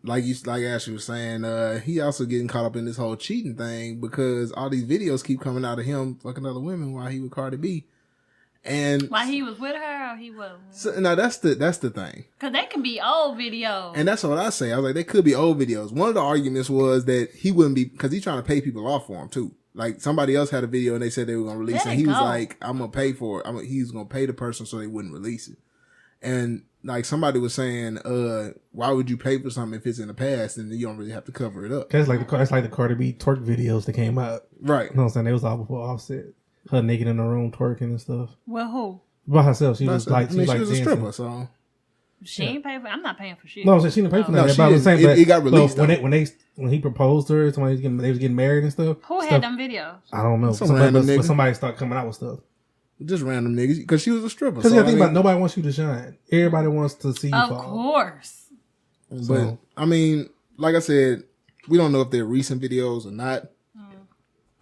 like Ashley was saying, he also getting caught up in this whole cheating thing because all these videos keep coming out of him fucking other women while he with Cardi B. And While he was with her or he wasn't? so, now that's the thing. Because they can be old videos. And that's what I say. I was like, they could be old videos. One of the arguments was that he wouldn't be, because he's trying to pay people off for him too. like somebody else had a video and they said they were gonna release Let it. it He was go. like, I'm gonna pay for it. He's gonna pay the person so they wouldn't release it. And like somebody was saying, why would you pay for something if it's in the past and you don't really have to cover it up? That's like the Cardi B twerk videos that came out. Right. You know what I'm saying? They was all before Offset. Her naked in the room twerking and stuff. Well, who? By herself. She was That's like, I mean, she was a dancing. stripper, so She ain't paying for. I'm not paying for shit. No, I'm saying she didn't pay for No, that. she But I was didn't. saying, It got released, when though. when he proposed to her, they was getting married and stuff. Who had stuff, them videos? I don't know. Some random nigga. Somebody started coming out with stuff. just random niggas because she was a stripper. Because So, you gotta think I about it, nobody wants you to shine. Everybody wants to see you Of fall. course. But So- I mean, like I said, we don't know if they're recent videos or not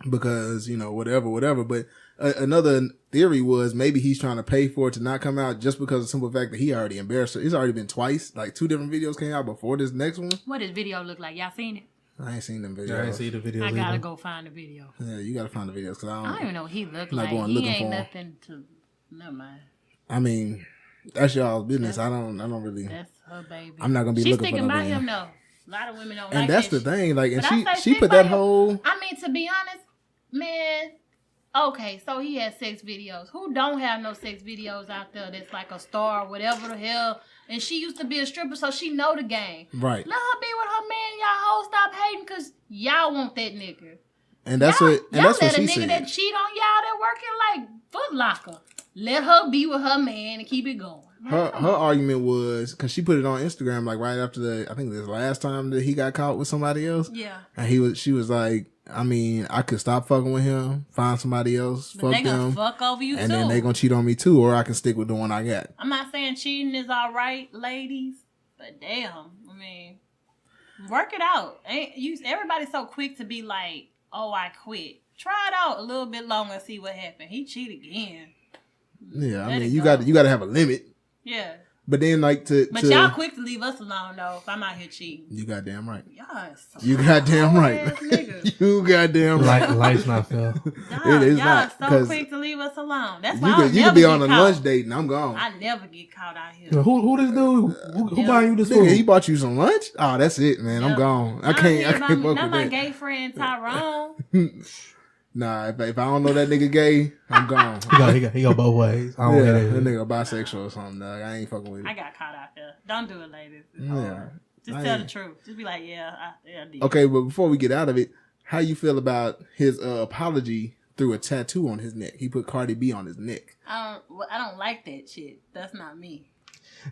because whatever. But another theory was maybe he's trying to pay for it to not come out just because of the simple fact that he already embarrassed her. It's already been twice, like 2 different videos came out before this next one. What does video look like? Y'all seen it? I ain't seen them videos. Yeah, I didn't see the videos. I gotta either. go find the video. Yeah, you gotta find the videos because I don't even know what he looked Not like. going He looking ain't for him. nothing to. Never mind. I mean, that's y'all's business. I don't really. That's her baby. I'm not gonna be She's looking for sticking no by man. him though. A lot of women don't And like that's that the shit. thing. Like, and But I say she stick put by that him. whole. I mean, to be honest, man. Okay, so he has sex videos. Who don't have no sex videos out there that's like a star or whatever the hell? And she used to be a stripper, so she know the game. Right. Let her be with her man. Y'all hoes stop hating because y'all want that nigga. And that's y'all, what. And y'all that's what let a she nigga said. that cheat on y'all that working like Foot Locker. Let her be with her man and keep it going. Her argument was because she put it on Instagram like right after I think this last time that he got caught with somebody else, Yeah. and she was like, I mean, I could stop fucking with him, find somebody else, But fuck they gonna them, fuck over you and too. then they gonna cheat on me too, or I can stick with the one I got. I'm not saying cheating is all right, ladies, but damn, I mean, work it out. Ain't you? Everybody's so quick to be like, "Oh, I quit." Try it out a little bit longer and see what happened. He cheated again. Yeah, I Let mean, it you go. got to have a limit, Yeah, but then like but y'all quick to leave us alone though. If I'm out here cheating, you goddamn right. y'all is so You goddamn right. ass niggas. You goddamn right. Life's not fair. Y'all, It is y'all not, so 'cause quick to leave us alone. That's You why could be on a caught. lunch date and I'm gone. I never get caught out here. Who this dude? Who buying you this Nigga, he food? bought you some lunch? Oh, that's it, man. I'm Yeah. gone. I Not can't me, fuck not with my that. gay friend Tyrone. Nah, if I don't know that nigga gay, I'm gone. He go both ways. I don't Yeah, hear that that. nigga bisexual or something, dog. I ain't fucking with I it. got caught out there. Don't do it, ladies. It's Yeah. hard. Just I tell ain't- the truth. Just be like, yeah, I did. Okay, but before we get out of it, how you feel about his apology through a tattoo on his neck? He put Cardi B on his neck. I don't like that shit. That's not me.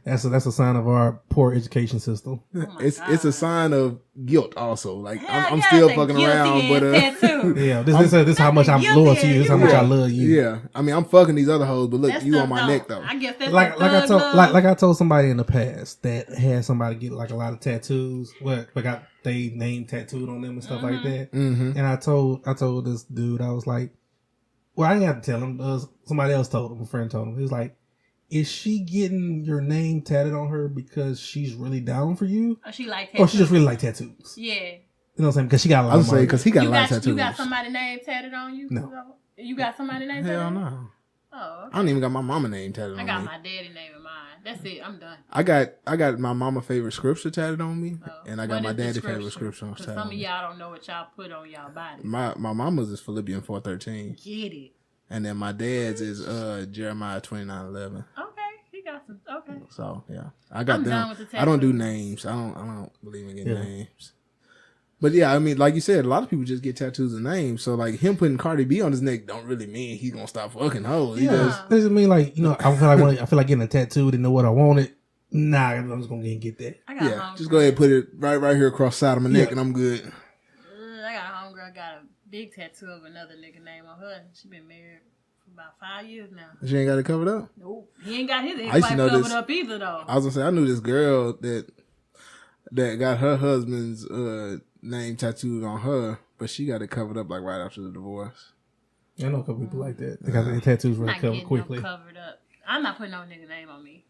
That's a sign of our poor education system. Oh my It's God. a sign of guilt also. Like Hell I'm yeah, still it's a fucking guilty around, but ass tattoo. Yeah, this is how much I'm Guilty loyal to you. This is how much I love you. yeah. I mean, I'm fucking these other hoes, but look, That you on stuff my don't- neck though. I guess that's Like like I told like I told somebody in the past that had somebody get like a lot of tattoos, but got they name tattooed on them and stuff like that. Mm-hmm. And I told this dude, I was like, well, I didn't have to tell him. Somebody else told him. A friend told him. He was like, is she getting your name tatted on her because she's really down for you, Oh, she like or she just really like tattoos? yeah. You know what I'm saying? Because she got a lot I was of saying money. because he got a You lot of got tattoos. you got somebody name tatted on you? No. You got somebody name tatted Hell on you? no. Oh, okay. I don't even got my mama name tatted I on got me. my daddy name in mine. That's it. I'm done. I got my mama favorite scripture tatted on me, Oh. and I got What my is the daddy favorite scripture Because tatted some on of me. y'all don't know what y'all put on y'all body. My mama's is Philippians 4:13, Get it. and then my dad's is Jeremiah 29:11. Okay, he got some. Okay. So yeah, I got I'm them. done with the I don't do tattoos. names. I don't believe in getting Yeah. names. But yeah, I mean, like you said, a lot of people just get tattoos and names. So like him putting Cardi B on his neck don't really mean he's gonna stop fucking hoes. He Yeah, just doesn't mean like I feel like getting a tattoo. Didn't know what I wanted. Nah, I'm just gonna get that. I got a yeah, homegirl. just go ahead and put it right here across the side of my neck, Yeah. and I'm good. I got a homegirl got a big tattoo of another nigga name on her. And she been married for about 5 years now. She ain't got it covered up. Nope. He ain't got his I used ex-wife to know covered this. up either though. I was gonna say I knew this girl that got her husband's name tattooed on her, but she got it covered up like right after the divorce. I know a couple people like that. They got their tattoos I'm really not covered getting quickly. them covered up. I'm not putting no nigga name on me.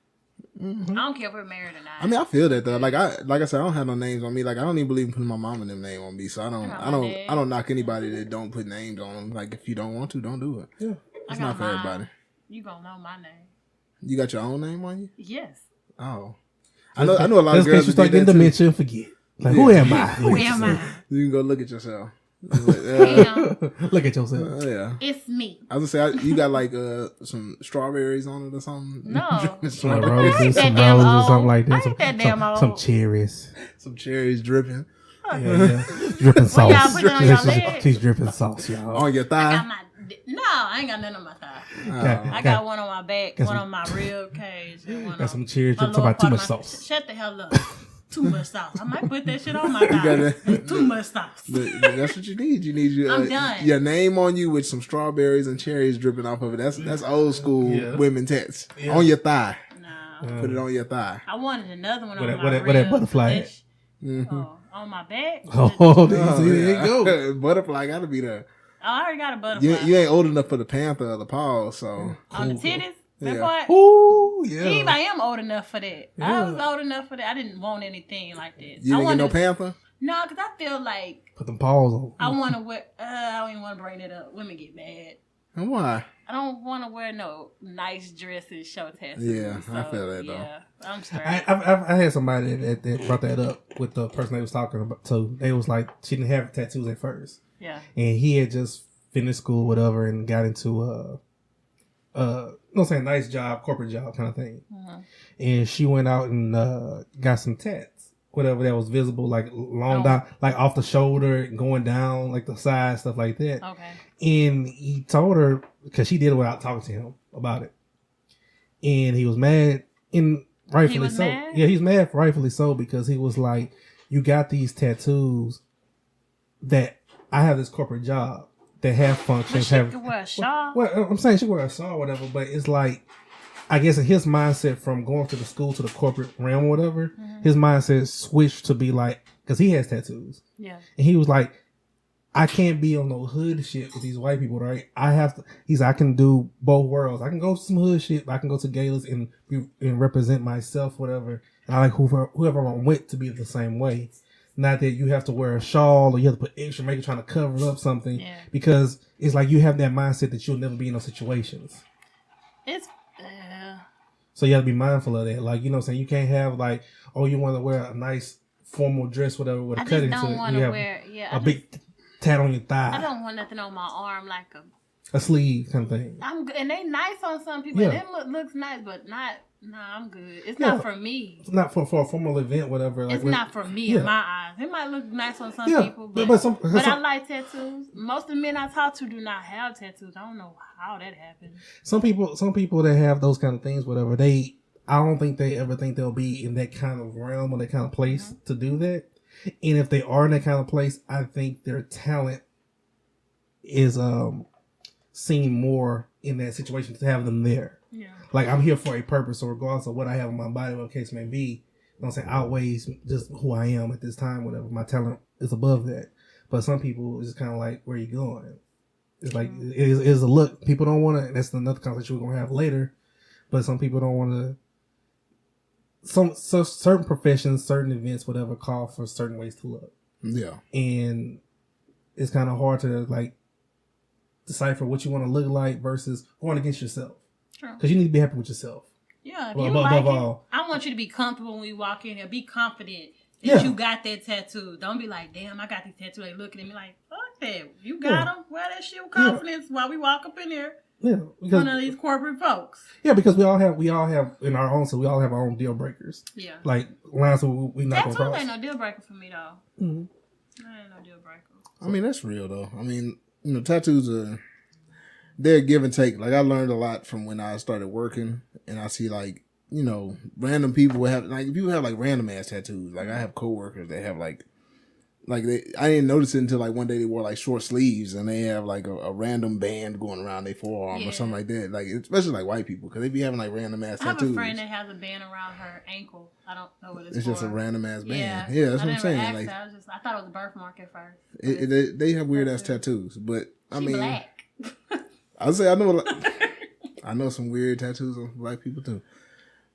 I don't care if we're married or not. I mean, I feel that though. Like I said, I don't have no names on me. Like I don't even believe in putting my mom and them name on me. So I don't knock anybody that don't put names on them. Like if you don't want to, don't do it. Yeah. It's I got not for mine. everybody. You gonna know my name? You got your own name on you? Yes. Oh, I know a lot of Just in girls case you that start do getting that too. dementia and forget. Like, who am I? Who am I? You can go look at yourself. Damn, Look at yourself. Yeah. it's me. I was gonna say you got like some strawberries on it or something. No. Some I roses, ain't some that damn roses, or something old. like I that. ain't that damn Some old. cherries. Some cherries dripping Yeah. Dripping When y'all sauce. put it on your leg? She's dripping sauce, y'all. on your I thigh. got no, I ain't got none on my thigh. I Got got one on my back, got one some- on my rib cage, and one got on some cherries my dripping. Talking lower about too part much of my- sauce. Shut the hell up. Too much sauce. I might put that shit on my got thigh. that. Too much sauce. But that's what you need. You need your I'm done. your name on you with some strawberries and cherries dripping off of it. That's old school Yeah. women tats Yeah. on your thigh. Nah. Put it on your thigh. I wanted another one on Where my that- rib. where that butterfly at? Bitch. Oh, on my back? Oh, there you go. Oh, butterfly got to be there. Oh, I already got a butterfly. You ain't old enough for the panther or the paw, so on the titties? That Yeah. part? Ooh, Eve, yeah. I am old enough for that. I Yeah. was old enough for that. I didn't want anything like this. you I didn't get no wanted- panther. No, because I feel like Put them paws on. I want to wear. I don't even want to bring it up. Women get mad. And why? I don't want to wear no nice dresses, show tattoos. Yeah, I feel that, though. Yeah, I'm straight. I had somebody that brought that up with the person they was talking about too. They was like, she didn't have tattoos at first, yeah. and he had just finished school, whatever, and got into you know what I'm saying, nice job, corporate job kind of thing. Mhm. And she went out and got some tats, whatever that was visible, like long Oh. down, like off the shoulder, going down, like the side, stuff like that. Okay. And he told her, because she did it without talking to him about it. And he was mad, and rightfully was so. mad? Yeah, he's mad, rightfully so, because he was like, you got these tattoos that I have this corporate job that have But functions. she Have, could wear a shawl. well, I'm saying she wear a shawl or whatever, but it's like, I guess in his mindset from going to the school to the corporate realm or whatever, his mindset switched to be like, because he has tattoos. Yeah. And he was like, I can't be on no hood shit with these white people, right? I have to. He's like, I can do both worlds. I can go to some hood shit, but I can go to galas and represent myself, whatever. And I like whoever I'm with to be the same way. Not that you have to wear a shawl or you have to put extra makeup trying to cover up something, Yeah. because it's like you have that mindset that you'll never be in those situations. It's. So you have to be mindful of that. Like, you know what I'm saying? You can't have like, oh, you want to wear a nice formal dress, whatever, with a I cut just into don't it. want You to have wear. Yeah. a big tat on your thigh. I don't want nothing on my arm like a. A sleeve kind of thing. I'm good, and they nice on some people. Yeah. Them looks nice, but not. Nah, I'm good. It's Yeah. not for me. It's not for a formal event, whatever. Like, It's not for me Yeah. in my eyes. It might look nice on some Yeah, people, but but some- I like tattoos. Most of the men I talk to do not have tattoos. I don't know how that happened. some people that have those kind of things, whatever. I don't think they ever think they'll be in that kind of realm or that kind of place Mm-hmm. to do that. And if they are in that kind of place, I think their talent is seen more in that situation to have them there. Yeah. Like, I'm here for a purpose, or regardless of what I have on my body, what the case may be, you know what I'm saying, outweighs just who I am at this time, whatever. My talent is above that. But some people, it's kind of like, where you going? It's like, it is a look. People don't want to, that's another conversation we're going to have later, but some people don't want to, so certain professions, certain events, whatever, call for certain ways to look. Yeah. And it's kind of hard to, like, decipher what you want to look like versus going against yourself. True. Because you need to be happy with yourself. Yeah, if Well, you above like it, all. I want you to be comfortable when we walk in here. Be confident that Yeah. you got that tattoo. Don't be like, damn, I got these tattoos. They looking at me like, fuck that. You got them. Wear that shit with confidence while we walk up in here. Yeah, because One of these corporate folks. because we all have in our own, so we all have our own deal breakers. Yeah. Like lines we not Tattoos gonna cross. ain't no deal breaker for me though. Mhm. That ain't no deal breaker. I mean, that's real though. I mean, tattoos are they're give and take. Like I learned a lot from when I started working, and I see like random people have like people have like random ass tattoos. Like I have coworkers that have like I didn't notice it until like one day they wore like short sleeves and they have like a random band going around their forearm Yeah. or something like that. Like especially like white people because they be having like random ass I have tattoos. a friend that has a band around her ankle. I don't know what it's It's for. just a random ass band. Yeah, Yeah, that's I what I'm never saying. asked Like her. I thought it was a birthmark at first. they have weird ass That's it. tattoos, but I She mean, black. I would say I know some weird tattoos of black people too.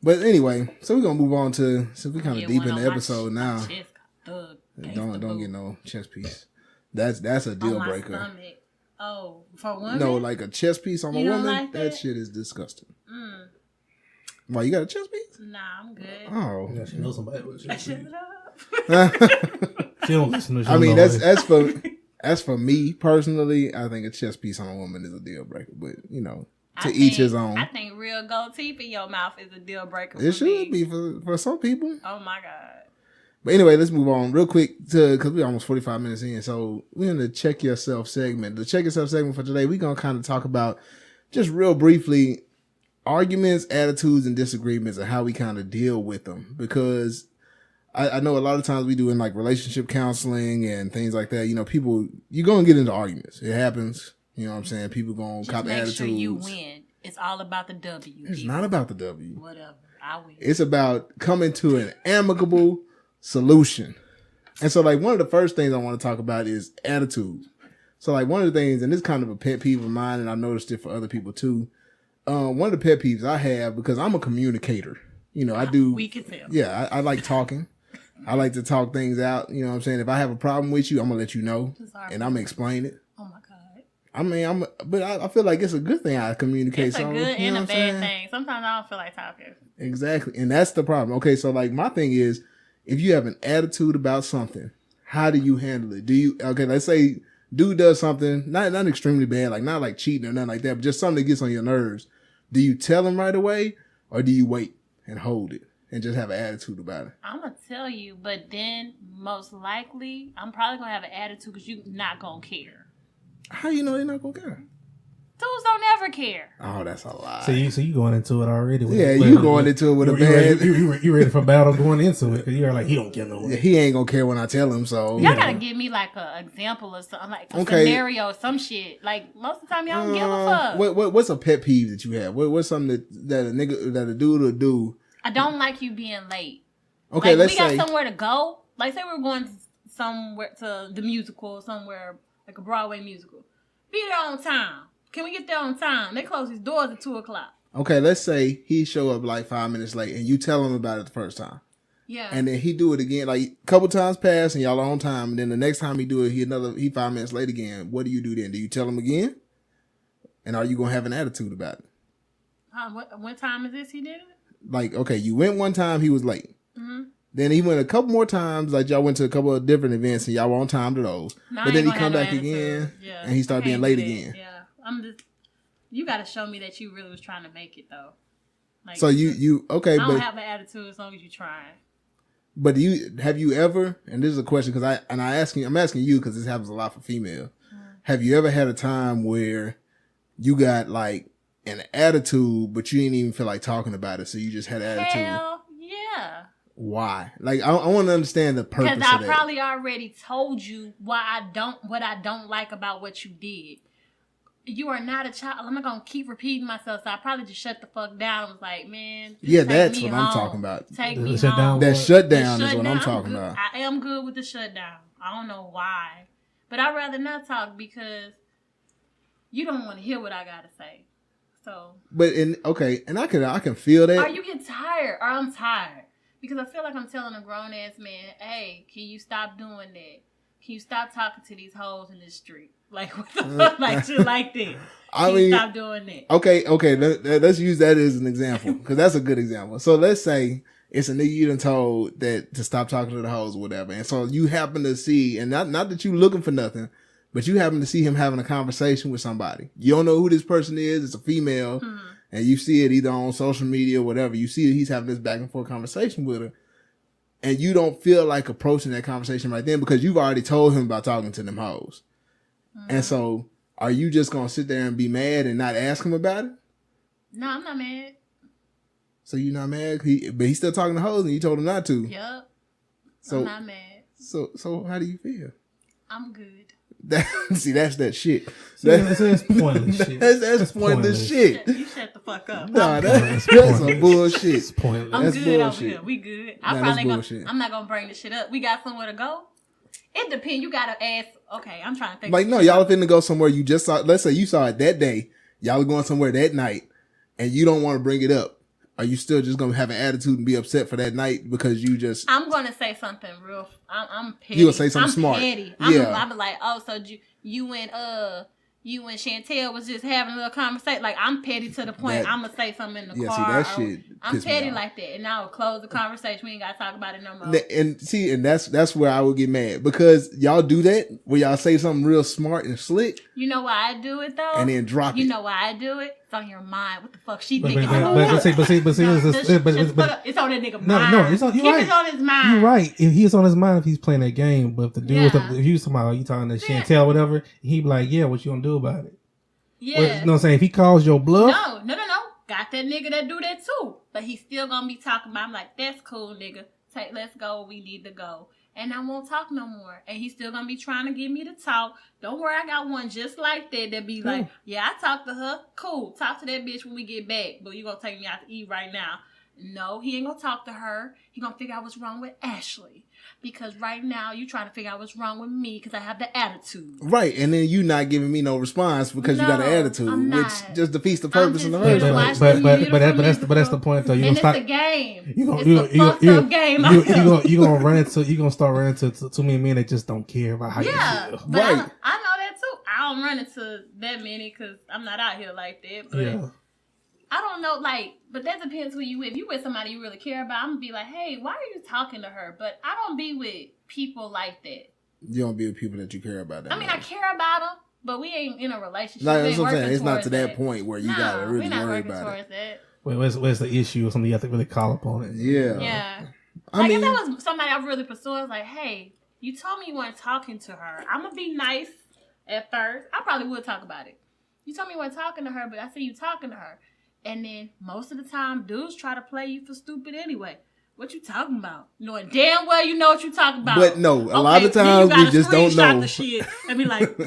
But anyway, so we're gonna move on to since we kind of Yeah, deep one in the on my episode my now. chest got thug. Don't get no chest piece. That's a on deal my breaker. stomach. Oh, for women? No, like a chest piece on a You don't woman. like that that? shit is disgusting. Mm, Why you got a chest piece? nah, I'm good. Oh, Yeah, she knows somebody with a chest Shut piece. up. She don't listen to. She I don't mean know that's for As for me personally, I think a chest piece on a woman is a deal breaker. But you know, to I each think- his own. I think real gold teeth in your mouth is a deal breaker. It for should me. be for some people. Oh my god. But anyway, let's move on real quick because we're almost 45 minutes in. So we're in the check yourself segment. The check yourself segment for today, we're going to kind of talk about just real briefly arguments, attitudes, and disagreements and how we kind of deal with them. Because I know a lot of times we do in like relationship counseling and things like that. You know, people, you're going to get into arguments. It happens. You know what I'm saying? People going to Just cop make attitudes. sure you win. It's all about the W. It's people. not about the W. Whatever. I win. It's about coming to an amicable solution. And so, like, one of the first things I want to talk about is attitude. So, like, one of the things, and this is kind of a pet peeve of mine, and I noticed it for other people too. One of the pet peeves I have, because I'm a communicator. You know, I do. We can tell. Yeah, I like talking. I like to talk things out. You know what I'm saying? If I have a problem with you, I'm going to let you know. And I'm going to explain it. Oh my god. I mean, but I feel like it's a good thing I communicate. It's a so, good you and know a what I'm bad saying? thing. Sometimes I don't feel like talking. Exactly. And that's the problem. Okay, so like my thing is, if you have an attitude about something, how do you handle it? Do you, okay, let's say dude does something, not extremely bad, like not like cheating or nothing like that, but just something that gets on your nerves. Do you tell him right away or do you wait and hold it and just have an attitude about it? I'm gonna tell you, but then most likely I'm probably gonna have an attitude because you're not gonna care. How you know they're not gonna care? Dudes don't ever care. Oh, that's a lie. So you going into it already? Yeah, you going into it with a bad. You ready for battle going into it? Because you're like, he don't get no Yeah, way. he ain't gonna care when I tell him, so. Y'all gotta give me like an example or something, like a Okay. scenario, some shit. Like most of the time, y'all don't give a fuck. What's a pet peeve that you have? What's something that a dude will do? I don't like you being late. Okay, like, let's we say. got somewhere to go. Like, say we're going somewhere to the musical, somewhere like a Broadway musical. Be there on time. Can we get there on time? They close these doors at 2:00. Okay, let's say he show up like 5 minutes late, and you tell him about it the first time, Yeah. and then he do it again. Like a couple times pass, and y'all are on time. And then the next time he do it, he 5 minutes late again. What do you do then? Do you tell him again? And are you gonna have an attitude about it? What time is this? He did it. Like, okay, you went one time, he was late. Mm-hmm. Then he went a couple more times, like y'all went to a couple of different events, and y'all were on time to those. No, But I then ain't he gonna come have back no again, attitude. Yeah. and he start I being can't late do that. again. Yeah. I'm just. You got to show me that you really was trying to make it though. Like, So you okay, I don't but have an attitude as long as you trying. But have you ever? And this is a question because I'm asking you because this happens a lot for female. Have you ever had a time where you got like an attitude, but you didn't even feel like talking about it, so you just had an attitude? Hell yeah. Why? Like I want to understand the purpose Because of I that. probably already told you what I don't like about what you did. You are not a child. I'm not gonna keep repeating myself, so I probably just shut the fuck down. I was like, man, just Yeah, take that's me what I'm home. talking about. Take The me shutdown home. That The shutdown is what shutdown, I'm talking good. about. I am good with the shutdown. I don't know why, but I'd rather not talk because you don't want to hear what I gotta say. So, But and I can feel that. or you get tired, or I'm tired because I feel like I'm telling a grown ass man, "Hey, can you stop doing that? Can you stop talking to these hoes in the street? Like what the fuck, like shit like that? I Can mean, you stop doing that?" Okay. Let's use that as an example because that's a good example. So let's say it's a nigga you done told that to stop talking to the hoes or whatever, and so you happen to see, and not that you looking for nothing, but you happen to see him having a conversation with somebody. You don't know who this person is. It's a female, and you see it either on social media or whatever. You see that he's having this back and forth conversation with her, and you don't feel like approaching that conversation right then because you've already told him about talking to them hoes. And so, are you just gonna sit there and be mad and not ask him about it? No, I'm not mad. So you're not mad, but he's still talking to hoes, and you told him not to. Yup. So, I'm not mad. so how do you feel? I'm good. See, that's that shit. That's pointless shit. That's pointless shit. You shut the fuck up. Nah, That's that's some pointless. bullshit. It's pointless. I'm that's good over bullshit. here. We good. Nah, that's bullshit. I'm not gonna bring this shit up. We got somewhere to go. It depends. You gotta ask. Okay, I'm trying to think. Like, no, y'all finna go somewhere you just saw. Let's say you saw it that day. Y'all are going somewhere that night, and you don't want to bring it up. Are you still just gonna have an attitude and be upset for that night because you just? I'm gonna say something real. I'm petty. You gonna say something I'm smart. Petty. Yeah. I'm like, oh, so you you and Chantel was just having a little conversation. Like, I'm petty to the point I'm gonna say something in the car. See, that shit I'm pissed me petty off. like that, and I would close the conversation. We ain't gotta talk about it no more. And that's where I would get mad because y'all do that where y'all say something real smart and slick You know why I do it though? and then drop You it. know why I do it? It's on your mind. What the fuck she But thinking? see, It's on that nigga No, mind. no, it's on. Keep You're right. it on his mind. You're right. If he's on his mind, if he's playing that game, but if the dude, Yeah. if you somehow you talking to Chantel, whatever, he be like, yeah, what you gonna do about it? Yeah. Well, you know what I'm saying? If he calls your bluff, No. Got that nigga that do that too. But he's still gonna be talking about. I'm like, that's cool, nigga. Let's go. We need to go. And I won't talk no more. And he's still gonna be trying to get me to talk. Don't worry, I got one just like that be like, yeah, I talked to her. Cool. Talk to that bitch when we get back. But you gonna take me out to eat right now. No, he ain't gonna talk to her. He gonna figure out what's wrong with Ashley. Because right now you trying to figure out what's wrong with me because I have the attitude. Right, and then you not giving me no response because you got an No, attitude, I'm which not. just defeats the purpose in the just first here to place. watch but that's the point though. You And gonna it's stop. a game. You It's a fucked up game. You gonna run into. You gonna start running into too many men that just don't care about how Yeah, you feel. but Right. I know that too. I don't run into that many because I'm not out here like that. But Yeah. I don't know, like, but that depends who you with. If you with somebody you really care about, I'm gonna be like, hey, why are you talking to her? But I don't be with people like that. You don't be with people that you care about. That I mean, I much. care about them, but we ain't in a relationship. Like, We that's ain't what I'm saying. working It's not towards to that point where you gotta really we're not worry working about it. towards that. Where's the issue or something you have to really call upon it? Yeah. Yeah. I Like, mean, if that was somebody I really pursued, like, hey, you told me you weren't talking to her. I'm going to be nice at first. I probably would talk about it. You told me you weren't talking to her, but I see you talking to her. And then most of the time, dudes try to play you for stupid anyway. What you talking about? Knowing damn well you know what you talking about. But no, a lot of then you times we gotta just don't screenshot know. the shit and be like,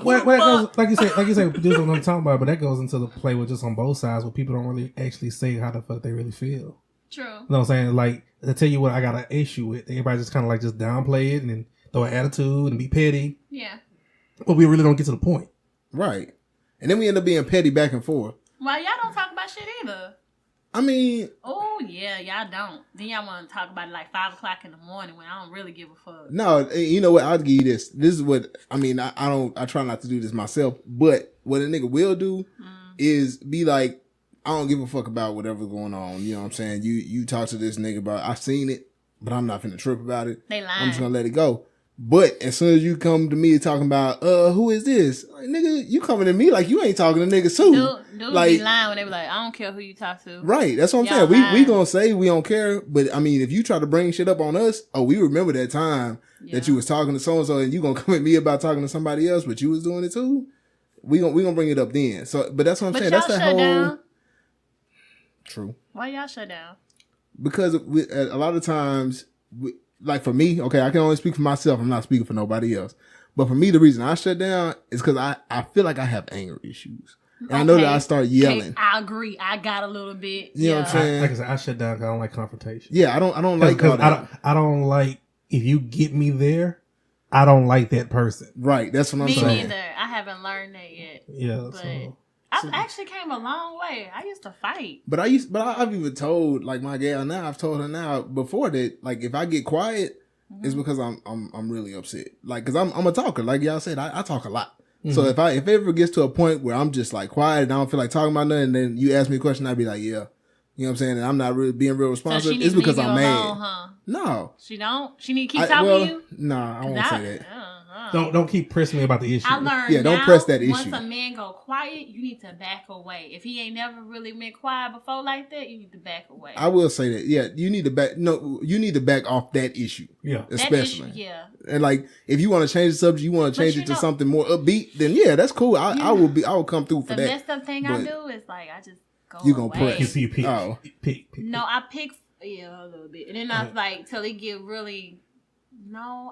Well, who the goes, fuck? like you say, this is what I'm talking about. But that goes into the play with just on both sides, where people don't really actually say how the fuck they really feel. True. You know what I'm saying? Like, to tell you what I got an issue with, everybody just kind of like just downplay it and then throw an attitude and be petty, Yeah. but we really don't get to the point. Right. And then we end up being petty back and forth. Well, y'all don't talk about shit either. I mean, Oh, yeah, y'all don't. Then y'all want to talk about it like 5 o'clock in the morning when I don't really give a fuck. no, you know what? I'll give you this. This is what, I mean, I try not to do this myself, but what a nigga will do is be like, I don't give a fuck about whatever's going on. You know what I'm saying? You talk to this nigga about, I seen it, but I'm not finna trip about it. They lying. I'm just gonna let it go. But as soon as you come to me talking about, who is this? Like, nigga, you coming to me like you ain't talking to niggas too. Dudes like, be lying when they be like, I don't care who you talk to. right. That's what I'm Y'all saying. We lying. gonna say we don't care, but I mean, if you try to bring shit up on us, we remember that time that you was talking to so and so, and you gonna come at me about talking to somebody else, but you was doing it too. We gonna bring it up then. So, but that's what I'm But saying. y'all That's that shut whole down. true. Why y'all shut down? Because a lot of times, like for me, okay, I can only speak for myself. I'm not speaking for nobody else. But for me, the reason I shut down is because I feel like I have anger issues. And I know that I start yelling. Okay, I agree. I got a little bit. You know what I'm saying? Like I said, I shut down because I don't like confrontation. Yeah, I don't like all Because that. I don't like, if you get me there, I don't like that person. Right, that's what I'm Me saying. neither. I haven't learned that yet. Yeah. But So I've actually came a long way. I used to fight. But I've even told like my gal now. I've told her now before that like if I get quiet, it's because I'm really upset. Like because I'm a talker. Like y'all said, I talk a lot. So if it ever gets to a point where I'm just like quiet and I don't feel like talking about nothing, and then you ask me a question, I'd be like, yeah. You know what I'm saying? And I'm not really being real So responsive. she needs It's to because leave you I'm mad. alone, huh? No. She don't? She need to keep talking to you? Nah, I won't say that. don't keep pressing me about the issue. I learned Yeah, don't now, press that once issue. a man go quiet, you need to back away. If he ain't never really been quiet before like that, you need to back away. I will say that. Yeah, you need to back. No, you need to back off that issue. Yeah. That Especially. issue, yeah. And like, if you want to change the subject, you want to change you it to know- something more upbeat, then yeah, that's cool. I will come through for The that. messed up thing I But do is like I just go you gonna away. press. You pick. Oh. Pick. No, I pick a little bit, and then I like till it get really. No,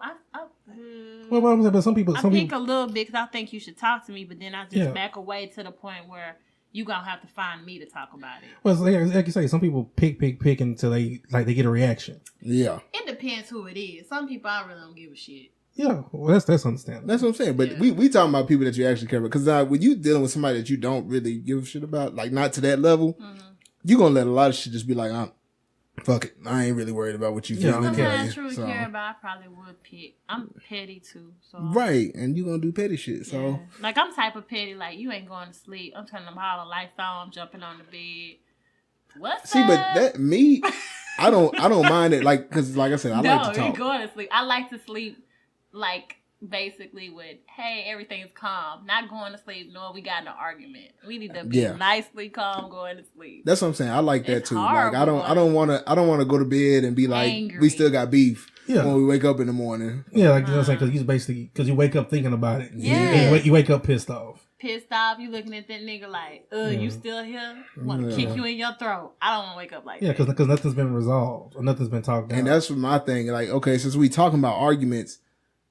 Well, what I'm saying, but some people, I pick a little bit because I think you should talk to me, but then I just back away to the point where you gonna have to find me to talk about it. well, like you say, some people pick until they get a reaction. Yeah, It depends who it is. Some people I really don't give a shit. Yeah, well, that's understandable. that's what I'm saying. But we talking about people that you actually care about. Because when you dealing with somebody that you don't really give a shit about, like not to that level, you gonna let a lot of shit just be like, fuck it. I ain't really worried about what you Yeah, feel. okay. Something I anyway, truly so. care about, I probably would pick. I'm petty too, so Right, and you gonna do petty shit. So yeah. Like I'm type of petty. Like you ain't going to sleep. I'm turning all the lights on. I'm jumping on the bed. What's see, up? but that me, I don't mind it. Like, cause like I said, I no, like to you talk. going to sleep. I like to sleep like basically with, hey, everything's calm. Not going to sleep knowing we got in an argument. We need to be Yeah. nicely calm going to sleep. That's what I'm saying. I like that It's too. horrible, Like I don't want to go to bed and be like, Angry. we still got beef Yeah. when we wake up in the morning. Yeah, like you know what I'm saying, because you wake up thinking about it. Yeah. And you wake up pissed off. Pissed off, you looking at that nigga like, you still here? Want to kick you in your throat. I don't want to wake up like Yeah, that. because nothing's been resolved or nothing's been talked out. And that's my thing. Like, okay, since we talking about arguments,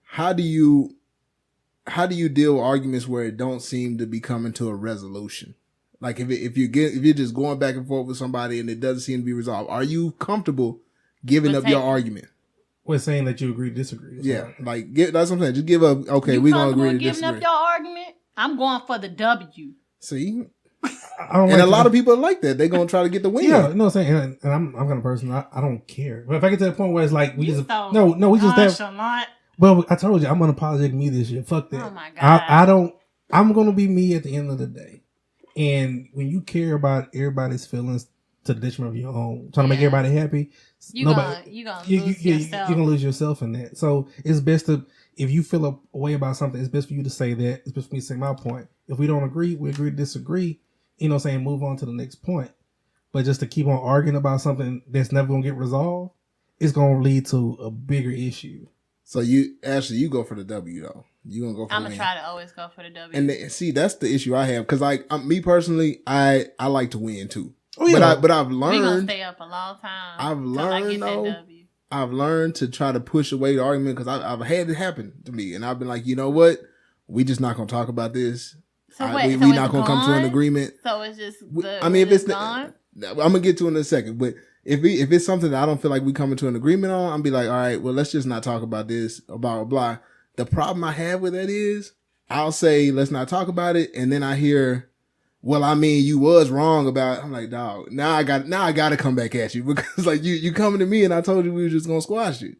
how do you deal with arguments where it don't seem to be coming to a resolution? Like if you're just going back and forth with somebody and it doesn't seem to be resolved, are you comfortable giving But up your take- argument? We're saying that you agree to disagree. It's Yeah, like- that's what I'm saying. Just give up. Okay, You we gonna comfortable agree to giving up disagree. your argument? I'm going for the W. See, I don't and a like lot to- of people are like that. They gonna try to get the win. Yeah, you know what I'm saying? And I'm kind of person, I don't care. But if I get to the point where it's like, we You just, so no, we just have, nonchalant. well, I told you, I'm unapologetic me this year. Fuck that. Oh my God. I'm going to be me at the end of the day. And when you care about everybody's feelings to the detriment of your own, trying to make Yeah. everybody happy, You gonna lose yourself. you're going to lose yourself in that. So it's best to, if you feel a way about something, it's best for you to say that. It's best for me to say my point. If we don't agree, we agree to disagree. You know what I'm saying? Move on to the next point. But just to keep on arguing about something that's never going to get resolved, it's going to lead to a bigger issue. So you go for the W though. You gonna go for I'm the gonna win. try to always go for the W. And see, that's the issue I have because like me personally, I like to win too. Oh, yeah. But I've we gonna learned stay up a long time. I've till I learned, get though, that W. I've learned to try to push away the argument because I've had it happen to me, and I've been like, you know what, we just not gonna talk about this. So I- wait, we so not it's gonna come to an gone? agreement. So it's just I mean, if it's gone. I'm gonna get to it in a second, but if it's something that I don't feel like we coming to an agreement on, I'm be like, all right, well, let's just not talk about this, blah blah blah. The problem I have with that is I'll say let's not talk about it, and then I hear, well, I mean, you was wrong about it. I'm like, dog, now I got to come back at you because like you coming to me and I told you we were just gonna squash it.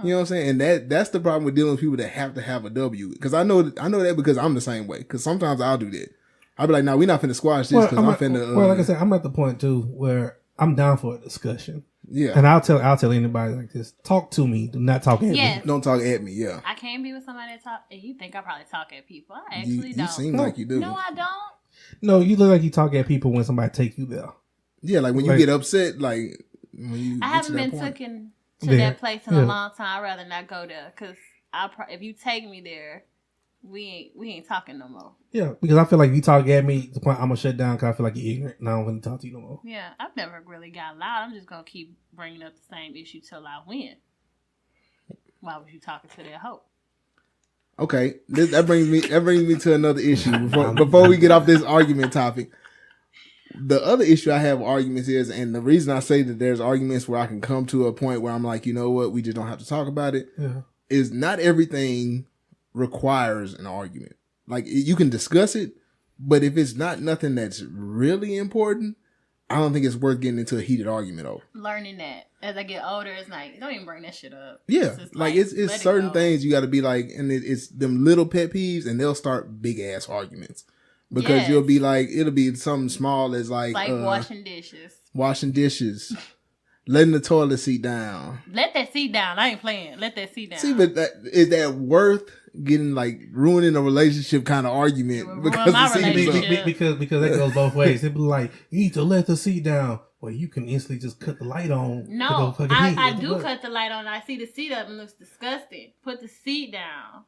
You know what I'm saying? And that's the problem with dealing with people that have to have a W. Because I know that because I'm the same way. Because sometimes I'll do that. I'll be like, no, we're not finna squash this because I'm finna. well, like I said, I'm at the point too where I'm down for a discussion. Yeah. And I'll tell anybody like this: talk to me, do not talk at me. Yes. Don't talk at me. Yeah. I can't be with somebody that talk. And you think I probably talk at people? I You, actually you don't. seem like you do. No, I don't. No, you look like you talk at people when somebody take you there. Yeah, like when you Like- get upset, like when you. I get to haven't that been point. taken to Yeah. that place in Yeah. a long time. I'd rather not go there because if you take me there, we ain't talking no more. Yeah, because I feel like if you talk at me, the point I'm gonna shut down because I feel like you're ignorant and I don't want to talk to you no more. Yeah, I've never really got loud. I'm just gonna keep bringing up the same issue till I win. Why was you talking to that hoe? Okay, that brings me to another issue before we get off this argument topic. The other issue I have with arguments is, and the reason I say that there's arguments where I can come to a point where I'm like, you know what, we just don't have to talk about it, Yeah, is not everything requires an argument. Like you can discuss it, but if it's not nothing that's really important, I don't think it's worth getting into a heated argument over. Learning that as I get older, it's like don't even bring that shit up. Yeah, just like let it's it certain go. things you got to be like, and it's them little pet peeves, and they'll start big ass arguments because Yes. you'll be like, it'll be something small as like washing dishes. washing dishes, letting the toilet seat down. Let that seat down. I ain't playing. Let that seat down. See, but is that worth getting like ruining a relationship kind of argument It will because ruin my the seat is up? relationship. because that goes both ways. It'd be like you need to let the seat down, or you can instantly just cut the light on. No, to go fucking I eat. do What? cut the light on. I see the seat up and it looks disgusting. Put the seat down.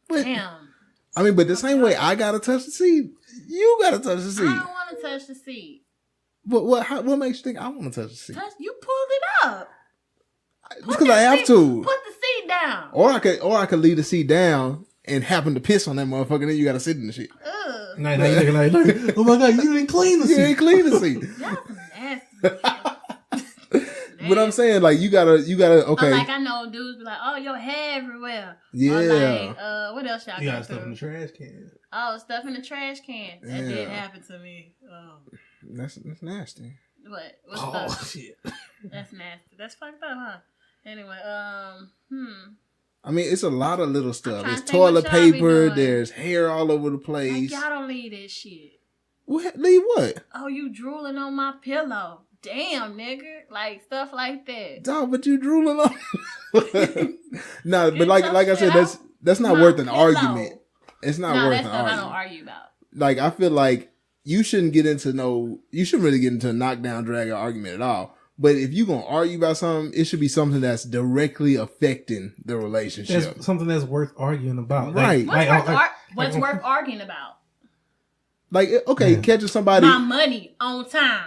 But, Damn. I mean, but the same way I gotta touch the seat, you gotta touch the I seat. don't want to touch the seat. But what makes you think I want to touch the seat? You pulled it up. It's because I have to. Put the seat down. Or I could leave the seat down and happen to piss on that motherfucker. Then you got to sit in the shit. Ugh. Now you looking like, look, oh my god, you didn't clean the You seat. ain't clean the seat. Y'all some nasty. But I'm saying like you gotta okay. Like I know dudes be like, oh, your hair everywhere. Yeah. Or like, what else y'all You got got stuff in the through? trash can. Oh, stuff in the trash can. That did Yeah. happen to me. Oh. That's nasty. What? What's Oh up? shit! That's nasty. That's fucked up, huh? Anyway, I mean, it's a lot of little stuff. trying There's to think what toilet y'all be paper. doing. There's hair all over the like place. y'all don't leave that shit. What? Leave what? Oh, you drooling on my pillow. Damn, nigga. Like stuff like that. Dog, but you drooling on. No, but Get like your I said, shit that's not my worth an pillow. argument. It's not No, worth that's an stuff I argument. don't argue about. Like I feel like you shouldn't really get into a knockdown drag out argument at all. But if you're gonna argue about something, it should be something that's directly affecting the relationship. That's something that's worth arguing about. Right. What's worth arguing about? Like, okay, Yeah. catching somebody My money on time.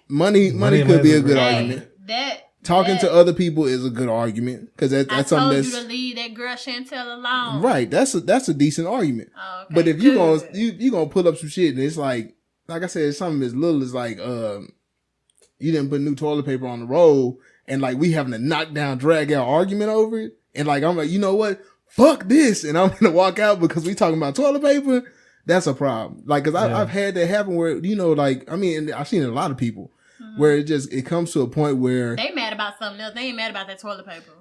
money Money could be a good Hey, argument. That Talking that, to other people is a good argument because I that's told something you that's to leave that girl Chantel alone. right. That's a decent argument. Oh, okay, But if you good. gonna you gonna pull up some shit and it's like I said, something as little as like you didn't put new toilet paper on the roll and like we having a knockdown drag out argument over it and like I'm like, you know what, fuck this, and I'm gonna walk out because we talking about toilet paper. That's a problem. Like, cause Yeah. I've had that happen where like I mean I've seen a lot of people where it comes to a point where They mad about something else. They ain't mad about that toilet paper.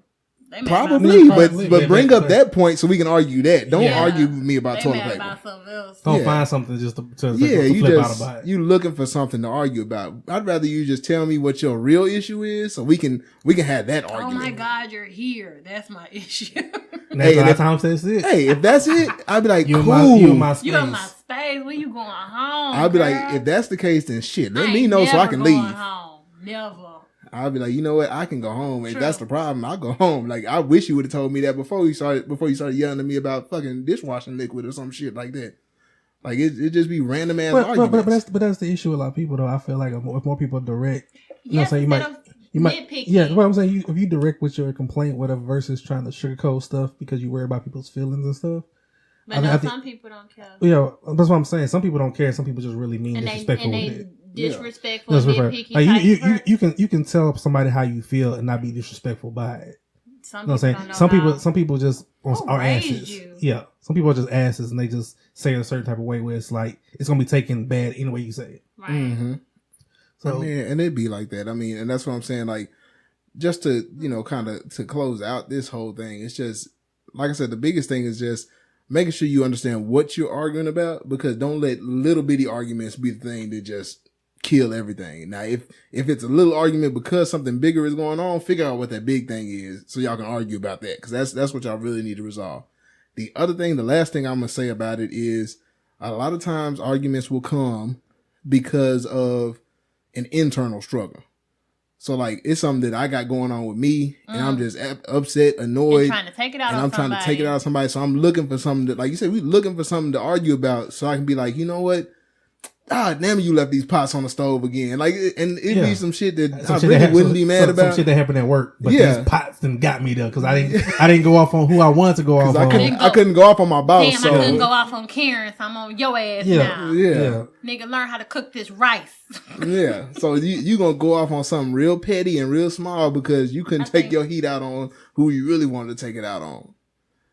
They mad probably, about but bring up that point so we can argue that. Don't Yeah. argue with me about they toilet mad paper. about something else. Don't Yeah. find something just to Yeah, you flip out just about it. you looking for something to argue about. I'd rather you just tell me what your real issue is, so we can have that Oh argument. my God, you're here. That's my issue. And that's Hey, a lot if- of times that's it. Hey, if that's it, I'd be like, you cool. in my space. You in my space. When you going home? I'd be girl? like, if that's the case, then shit, let I me ain't know so I never can going leave. Home. Never. I'd be like, you know what, I can go home. If True. that's the problem, I'll go home. Like, I wish you would have told me that before you started yelling at me about fucking dishwashing liquid or some shit like that. Like it just be random ass arguments. But that's the issue with a lot of people though. I feel like if more people direct, you know Yes, what I'm saying, instead of you might nitpicking. yeah. What I'm saying, if you direct with your complaint, whatever, versus trying to sugarcoat stuff because you worry about people's feelings and stuff. But I mean, no, I think- some people don't care. Yeah, that's what I'm saying. Some people don't care. Some people just really mean And disrespectful with they it. disrespectful, That's nitpicky. like type you person. you can tell somebody how you feel and not be disrespectful by it. Some You know what I'm people saying? don't know how. Some people just Who are raised asses. you? Yeah, some people are just asses and they just say it a certain type of way where it's like it's gonna be taken bad any way you say it. Right. Mm-hmm. So I mean, and it'd be like that. I mean, and that's what I'm saying. Like, just to, kind of to close out this whole thing, it's just, like I said, the biggest thing is just making sure you understand what you're arguing about, because don't let little bitty arguments be the thing that just kill everything. Now, if it's a little argument because something bigger is going on, figure out what that big thing is so y'all can argue about that, because that's what y'all really need to resolve. The other thing, the last thing I'm going to say about it is a lot of times arguments will come because of an internal struggle. So like it's something that I got going on with me and I'm just upset, annoyed, And trying to take it out and on I'm trying to take it out on somebody. So I'm looking for something that, like you said, we looking for something to argue about so I can be like, you know what? Ah, damn, you left these pots on the stove again. Like, and it'd Yeah. be some shit that some I shit really that wouldn't be mad some about. shit that happened at work, but Yeah. these pots done got me there because I didn't go off on who I wanted to go off Cause I on. couldn't go off on my boss. Damn, so I couldn't go off on Karen, so I'm on your ass Yeah. now. yeah. Nigga, learn how to cook this rice. Yeah, so you gonna go off on something real petty and real small because you couldn't I take think- your heat out on who you really wanted to take it out on.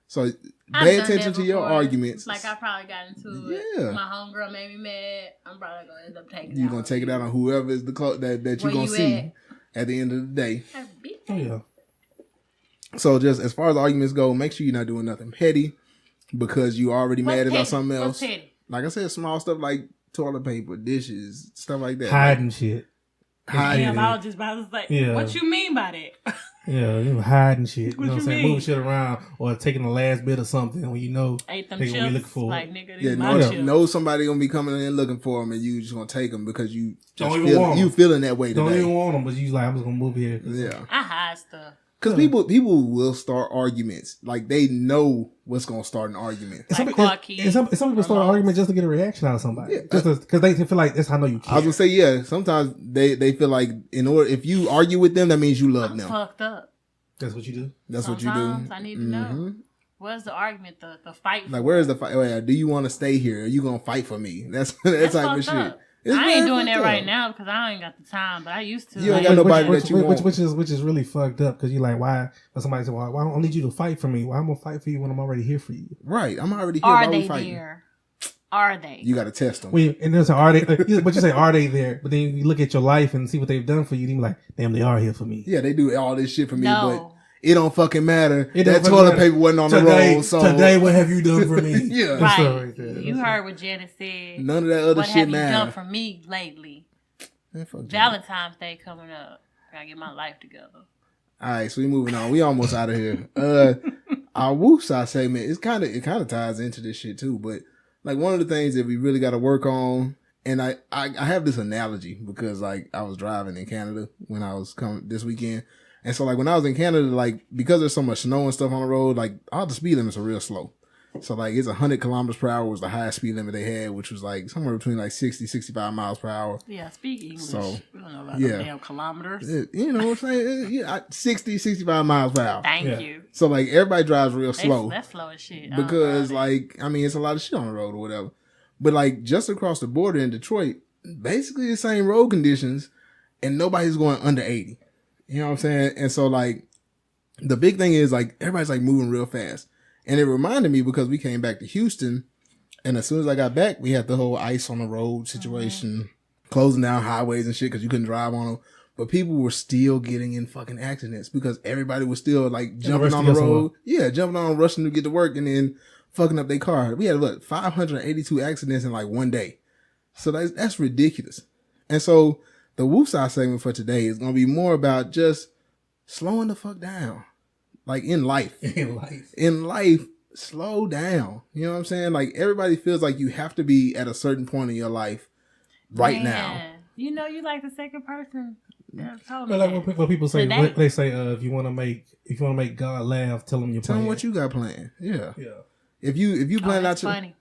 So I've pay done attention that to your before. arguments. Like I probably got into it. Yeah. My homegirl made me mad. I'm probably gonna end up taking it You out. gonna take it out on whoever is the that you Where gonna you see at the end of the day. Oh, yeah. So just as far as arguments go, make sure you're not doing nothing petty because you already mad about something else. What's petty? Like I said, small stuff like toilet paper, dishes, stuff like that. Hiding shit. Hiding. Damn, I was just about to say, Yeah. what you mean by that? Yeah, you know, hiding shit. What You know what I'm you saying? mean? Moving shit around or taking the last bit of something when you know Ate them they gonna be chips. looking for Like, it. nigga, these Yeah, my know, chips. know somebody gonna be coming in looking for them, and you just gonna take them because you just Don't even want 'em. you feeling that way Don't today. even want them, but you like, I'm just gonna move here. Yeah, I hide stuff. because people will start arguments like they know what's gonna start an argument. And some, Like car keys, and some people start an remotes. argument just to get a reaction out of somebody. Yeah. Just because they feel like that's how I know you care. I was gonna say, yeah, sometimes they feel like if you argue with them, that means you love I'm them. fucked up. That's what you do. That's what you do. Sometimes I need to know. Mhm. What's the argument? The fight? Like, where is the fight? Oh, yeah, do you want to stay here? Are you gonna fight for me? That's that That's type of fucked shit. up. It's I very ain't doing that fucked right up. now because I ain't got the time, but I used to. You ain't Like, got nobody that you want. which is really fucked up because you like why? When somebody said, "Well, I don't need you to fight for me. Why I'm gonna fight for you when I'm already here for you?" Right, I'm already here. are Why we they fighting? there? are they? You got to test them. And there's are they? But you say are they there? But then you look at your life and see what they've done for you. And you're like, damn, they are here for me. Yeah, they do all this shit for me, No. but it don't fucking matter. It don't That fucking toilet matter. paper wasn't on the Today, roll, so today, what have you done for me? Yeah. That's all Right. right there. You heard what Janet said. none of that other What shit have you matter. done for me lately? Man, fuck you. Valentine's Day coming up. Gotta get my life together. All right, so we moving on. We almost out of here. Our woosah segment it kind of ties into this shit too. But like one of the things that we really got to work on, and I have this analogy because like I was driving in Canada when I was coming this weekend, and so like when I was in Canada, like because there's so much snow and stuff on the road, like all the speed limits are real slow. So like it's 100 kilometers per hour was the highest speed limit they had, which was like somewhere between like 60, 65 miles per hour. Yeah, speak English. So, we don't know about yeah. them damn kilometers. You know what I'm saying? Yeah, 60, 65 miles per hour. Thank Yeah. you. So like everybody drives real slow That's slow as shit. I don't because know that. like I mean it's a lot of shit on the road or whatever. But like just across the border in Detroit, basically the same road conditions and nobody's going under 80. You know what I'm saying? And so like the big thing is like everybody's like moving real fast. And it reminded me because we came back to Houston and as soon as I got back, we had the whole ice on the road situation, closing down highways and shit because you couldn't drive on them. But people were still getting in fucking accidents because everybody was still like jumping on the road. Yeah, jumping on, rushing to get to work and then fucking up their car. We had 582 accidents in like one day. So that's ridiculous. And so the woosah segment for today is going to be more about just slowing the fuck down. Like in life. In life, slow down. You know what I'm saying? Like everybody feels like you have to be at a certain point in your life right now. Man, you know you like the second person that told me But like that. what people say, Today. what they say, if you want to make God laugh, tell him you're Tell playing. them what you got planned. Yeah. Yeah. If you Oh, plan out that's to, funny.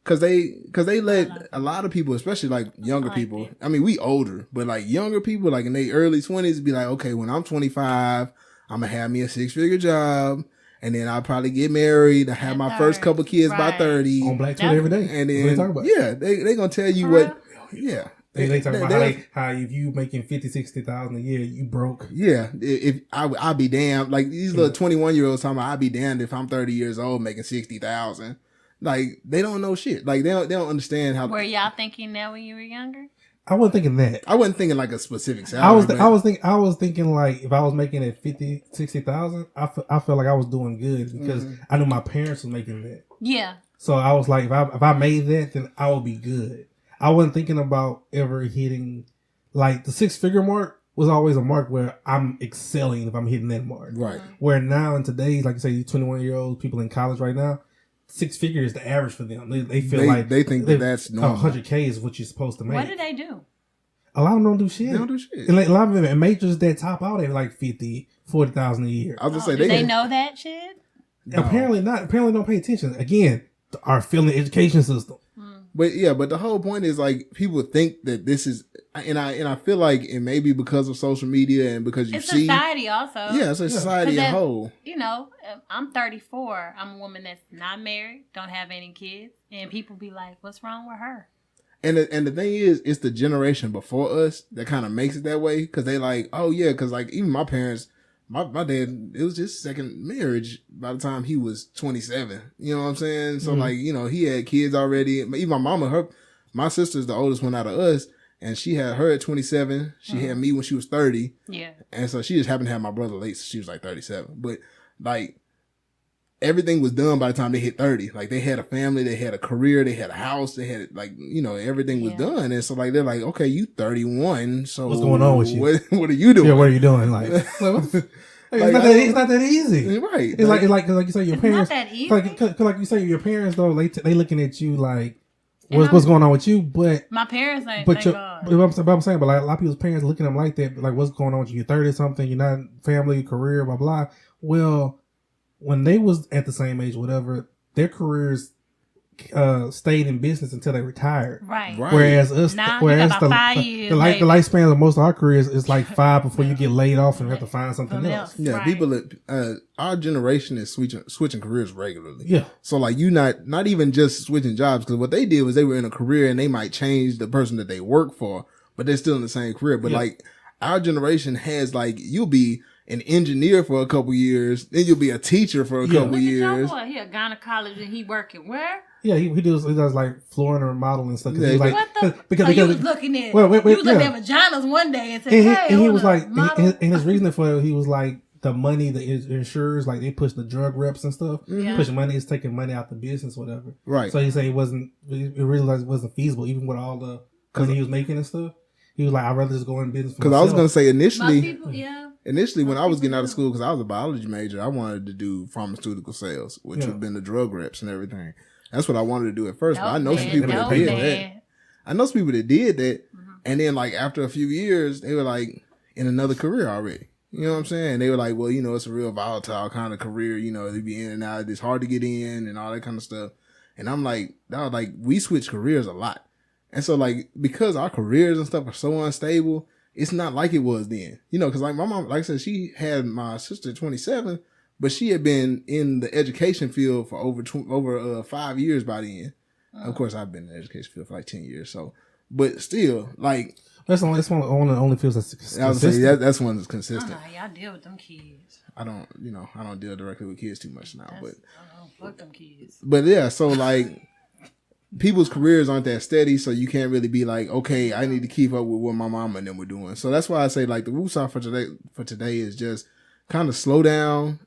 cause they let a lot of people, especially like younger like people. it. I mean, we older, but like younger people, like in their early 20s, be like, okay, when I'm 25, I'm gonna have me a 6-figure job, and then I'll probably get married. I have At my first 30, couple kids by right. 30, On Black Twitter every day. and That's what they then talk about. yeah, they gonna tell you For what. Yeah, They talk about they- how if you making 50, 60,000 a year, you broke. Yeah, if I'll be damned. Like these little 21-year-olds talking about, I'll be damned if I'm 30 years old making 60,000. Like they don't know shit. Like they don't understand how. Were y'all thinking that when you were younger? I wasn't thinking that. I wasn't thinking like a specific salary. I was thinking like if I was making it 50, 60,000, I felt like I was doing good because I knew my parents was making that. Yeah. So I was like, if I made that, then I would be good. I wasn't thinking about ever hitting like the 6-figure mark was always a mark where I'm excelling if I'm hitting that mark. right. Where now in today's, like you say, 21-year-olds, people in college right now, 6-figure is the average for them. They feel like they think that that's normal. 100K is what you're supposed to make. What do they do? A lot of them don't do shit. They don't do shit. And like, a lot of them in majors that top out at like 50, 40,000 a year. I was gonna Oh, say do they can- know that shit? No. Apparently not. Apparently don't pay attention. Again, our failing education system. But yeah, but the whole point is like people think that this is, and I feel like it may be because of social media and because you It's see, society also. yeah, it's a society as a 'Cause that- whole. You know, I'm 34. I'm a woman that's not married, don't have any kids, and people be like, "What's wrong with her?" And the thing is, it's the generation before us that kind of makes it that way because they like, oh yeah, because like even my parents, my dad, it was his second marriage by the time he was 27. You know what I'm saying? So like, you know, he had kids already. Even my mama, my sister's the oldest one out of us, and she had her at 27. She had me when she was 30. Yeah. And so she just happened to have my brother late, so she was like 37. But like everything was done by the time they hit 30. Like they had a family, they had a career, they had a house, they had like, you know, everything was Yeah. done. And so like they're like, okay, you 31, so What's going on with you? What are you doing? Yeah, what are you doing? Like, what the- it's not that easy. Right. It's like you say your It's parents. not that easy. Like you say your parents though, they looking at you like And what's going on with you, but My parents ain't. but Thank your, God. but I'm saying, but like a lot of people's parents looking at them like that, like what's going on with you? You're 30 something, you're not family, career, blah blah. Well, when they was at the same age, whatever, their careers stayed in business until they retired. Right. Right. Whereas us, Now you whereas got about 5 years, the maybe. lifespan of most of our careers is like 5 before you get laid off and have to find something Something else. else. Yeah, Right. people our generation is switching careers regularly. Yeah. So like you not even just switching jobs, because what they did was they were in a career and they might change the person that they work for, but they're still in the same career. But Yeah. like our generation has like you'll be an engineer for a couple years, then you'll be a teacher for a couple Look at your years. boy. He a gynecologist and he working where? Yeah, he does like flooring and remodeling and stuff. 'Cause Yeah, he was like, What the? because so you was looking at Well, wait, you was looking yeah. at vaginas one day and said, and "Hey," he on was the like, model. and his reasoning for it, he was like, the money, the insurers, like they push the drug reps and stuff, Yeah. pushing money is taking money out the business, whatever. Right. So he said it realized it wasn't feasible, even with all the money he was making and stuff. He was like, I'd rather just go in business for Because I was myself. going to say Most initially, people, yeah. when I was getting out of school, because I was a biology major, I wanted to do pharmaceutical sales, which would have been the drug reps and everything. That's what I wanted to do at first. But I know some people that did that. I know some people that did that. And then like after a few years, they were like in another career already. You know what I'm saying? They were like, well, it's a real volatile kind of career. They be in and out. It's hard to get in and all that kind of stuff. And I'm like, we switch careers a lot. And so like, because our careers and stuff are so unstable, it's not like it was then. Because like my mom, like I said, she had my sister at 27, but she had been in the education field for over 5 years by then. Of course, I've been in the education field for like 10 years. So, but still, like, That's one of the only fields that's consistent. I would say that's one that's I don't consistent. know how y'all deal with them kids. I don't deal directly with kids too much now, I but don't know, fuck them kids. yeah, so like people's careers aren't that steady, so you can't really be like, okay, I need to keep up with what my mama and them were doing. So that's why I say like the woosah for today is just kind of slow down,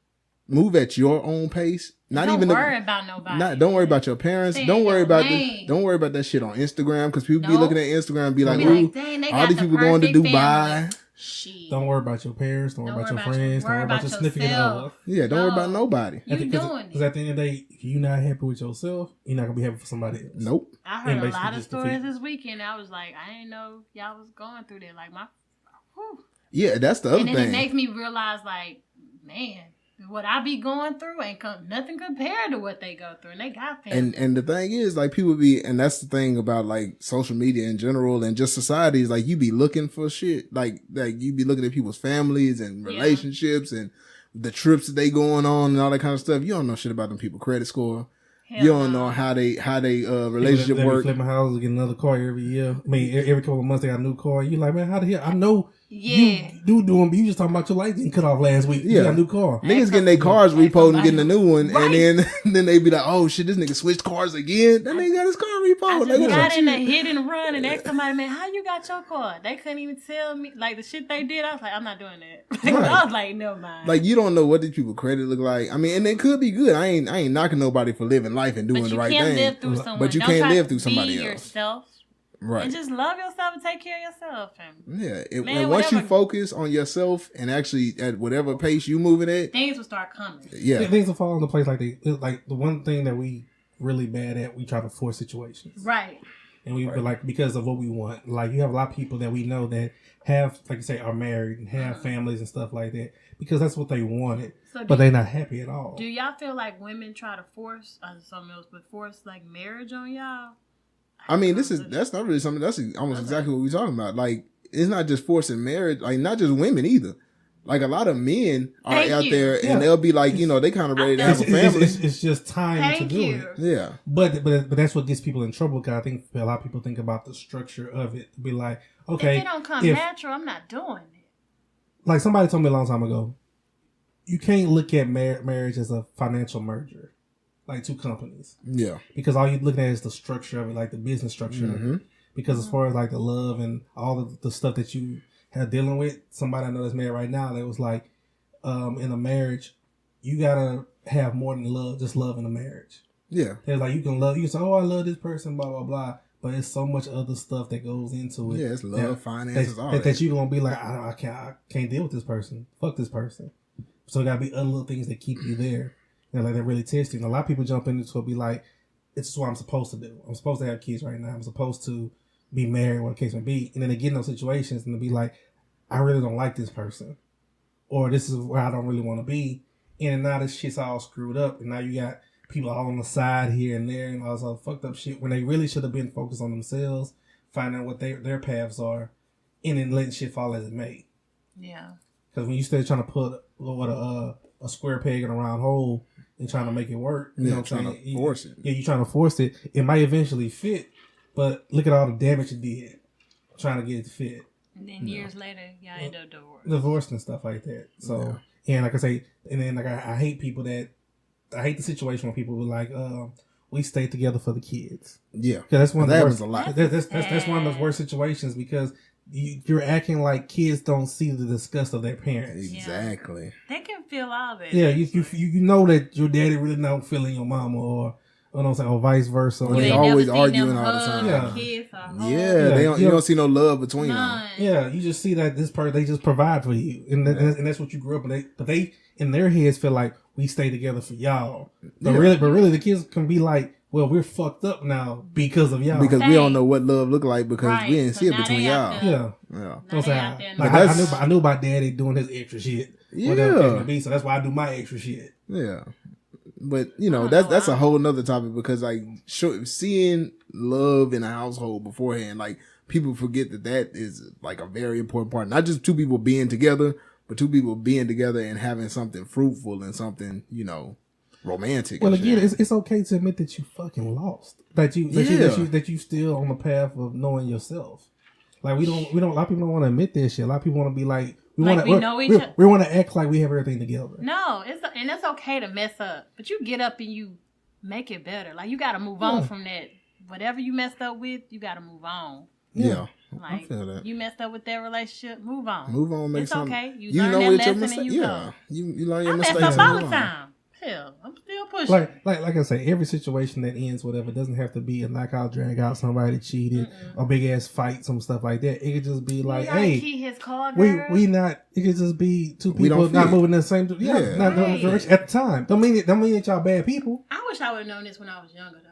move at your own pace. Don't worry about nobody. Don't worry about your parents. Stay Don't in worry your about lane. don't worry about that shit on Instagram because people be Nope. looking at Instagram and be like, Be ooh, like, dang, they all got these the people going to perfect Dubai. family. Shit. Don't worry about your parents. Don't worry about your worry about friends. your- Don't worry about your about significant yourself. other. Yeah, don't worry No. about nobody. You doing Because it. at the end of the day, if you're not happy with yourself, you're not gonna be happy for somebody else. Nope. I heard And a basically lot of just stories defeat. this weekend. I was like, I didn't know y'all was going through that. Like whew. Yeah, that's the other And then thing. it makes me realize, like, man, what I be going through ain't nothing compared to what they go through, and they got family. And the thing is, like, people be, and that's the thing about like social media in general and just society is like you be looking for shit, like you be looking at people's families and relationships and the trips that they going on and all that kind of stuff. You don't know shit about them people credit score. Hell You don't no. know how they People relationship that be work. flipping houses, get another car every year. I mean, every couple of months they got a new car. You like, man, how the hell? I know Yeah. you doing, but you just talking about your lights getting cut off last week. You Yeah. got a new car. Niggas getting their cars Ask repoed and somebody. getting a new one, Right. and then they be like, "Oh shit, this nigga switched cars again." That nigga got his car I repoed. just Like, what got the in a shit? hit and run and asked somebody, man, how you got your car? They couldn't even tell me. Like, the shit they did, I was like, I'm not doing that. Right. I was like, never mind. Like you don't know what these people credit look like. I mean, and it could be good. I ain't knocking nobody for living life and doing but the you right can't thing. live through someone. But you Don't can't try live to through somebody be else. yourself. Right. And just love yourself and take care of yourself. And Yeah. Man, And once you whatever- focus on yourself and actually at whatever pace you moving at, things will start coming. yeah. Things will fall into place like the one thing that we really bad at, we try to force situations. Right. And we feel like because of what we want. Like you have a lot of people that we know that have, like you say, are married and have families and stuff like that because that's what they wanted. So But they're not happy at all. do y'all feel like women try to force something else, but force like marriage on y'all? I mean, that's not really something. That's almost exactly what we're talking about. Like, it's not just forcing marriage. Like, not just women either. Like, a lot of men are Thank out you. there and Yeah. they'll be like, they kind of ready to have a family. It's just time Thank to do you. it. Yeah. But that's what gets people in trouble because I think a lot of people think about the structure of it. Be like, okay, If it don't come if- natural, I'm not doing it. like somebody told me a long time ago, you can't look at marriage as a financial merger, like two companies, Yeah. because all you're looking at is the structure of it, like the business structure of Mm-hmm. it. Because as far as like the love and all of the stuff that you have dealing with, somebody I know that's married right now that was like, in a marriage, you gotta have more than love, just love in a marriage. Yeah. It's like you can say, oh, I love this person, blah blah blah, but it's so much other stuff that goes into it. Yeah, it's love, finances, all that that. you're gonna be like, I can't deal with this person. Fuck this person. So there gotta be other little things that keep you there, and like that really test you. And a lot of people jump into it, be like, it's what I'm supposed to do. I'm supposed to have kids right now. I'm supposed to be married, what the case may be. And then they get in those situations and they be like, I really don't like this person, or this is where I don't really want to be. And now this shit's all screwed up, and now you got people all on the side here and there and all this other fucked up shit when they really should have been focused on themselves, finding out what their paths are, and then letting shit fall as it may. Yeah. Because when you start trying to put a square peg in a round hole and trying to make it work, you Yeah, know what I'm trying saying? to force it. Yeah, you're trying to force it. It might eventually fit, but look at all the damage it did trying to get it to fit. And then years later, y'all end up divorced and stuff like that. So, and like I say, and then like I hate people that, I hate the situation when people were like, we stay together for the kids. Yeah. That's one of the happens worst. a lot. That's one of those worst situations because you're acting like kids don't see the disgust of their parents. Exactly. They can feel all that. Yeah, you know that your daddy really don't feel in your mama or vice versa. Or they always arguing all the time. Yeah. Kids You don't see no love between them. Yeah, you just see that this person, they just provide for you. And that's what you grew up in. But they, in their heads, feel like we stay together for y'all. But really, the kids can be like, well, we're fucked up now because of y'all. Because we don't know what love look like because we didn't see it now between they out y'all. Yeah. Like I knew about daddy doing his extra shit. Whatever it be, so that's why I do my extra shit. Yeah. But that's a whole nother topic because like seeing love in a household beforehand, like people forget that is like a very important part. Not just two people being together, but two people being together and having something fruitful and something, romantic. Well, again, it's okay to admit that you fucking lost. That you still on the path of knowing yourself. Like we don't. A lot of people don't want to admit that shit. A lot of people want to be like, we want to act like we have everything together. No, it's okay to mess up, but you get up and you make it better. Like you got to move on from that. Whatever you messed up with, you got to move on. Yeah. Like I feel that. You messed up with that relationship, move on. Move on, make it's something. Okay. You learn that lesson and you go. You learn your I mistakes. mess up all the time. Hell, I'm still pushing. Like I say, every situation that ends whatever doesn't have to be a knockout, drag out, somebody cheated, a big ass fight, some stuff like that. It could just be like, hey, his car, girl. we not. It could just be two people not moving in the same. Not in the direction at the time. Don't mean that y'all bad people. I wish I would have known this when I was younger though.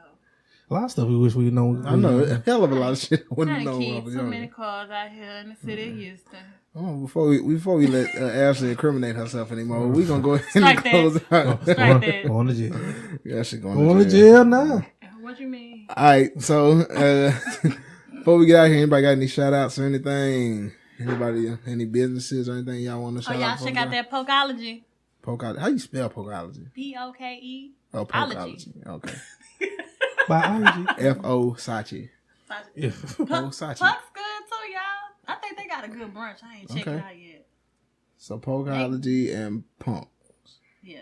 A lot of stuff we wish we know. I know a hell of a lot of shit I wouldn't know when I was so younger. many cars out here in the city of Houston. Oh, before we let Ashley incriminate herself anymore, we gonna go ahead and close out. Going to jail. Yeah, she going to jail now. What you mean? All right, so before we get out here, anybody got any shout outs or anything? Anybody, any businesses or anything y'all want to shout out? Y'all check out that Pokology. Pokology. How you spell Pokology? P-O-K-E. Oh, Pokology. Okay. Biology. F-O Sachi. Yeah. Sachi. Puck's good too, y'all. I think they got a good brunch. I ain't checked it out yet. So Pokology and Pump. Yeah.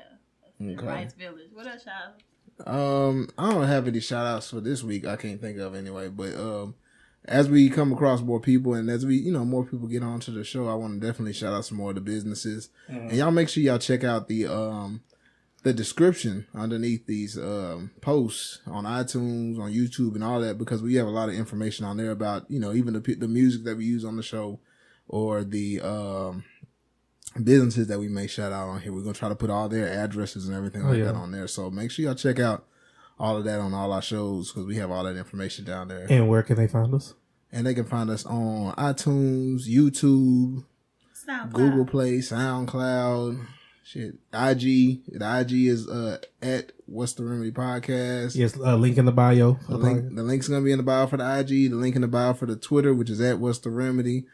Okay. Rice Village. What else, y'all? I don't have any shout outs for this week. I can't think of anyway. But as we come across more people and as we, more people get onto the show, I want to definitely shout out some more of the businesses. And y'all make sure y'all check out the description underneath these posts on iTunes, on YouTube, and all that, because we have a lot of information on there about, even the music that we use on the show or the businesses that we may shout out on here. We're going to try to put all their addresses and everything that on there. So make sure y'all check out all of that on all our shows because we have all that information down there. And where can they find us? And they can find us on iTunes, YouTube, Google Play, SoundCloud. Shit, IG. The IG is at What's the Remedy Podcast. Yes, link in the bio. The link's gonna be in the bio for the IG. The link in the bio for the Twitter, which is at What's the Remedy.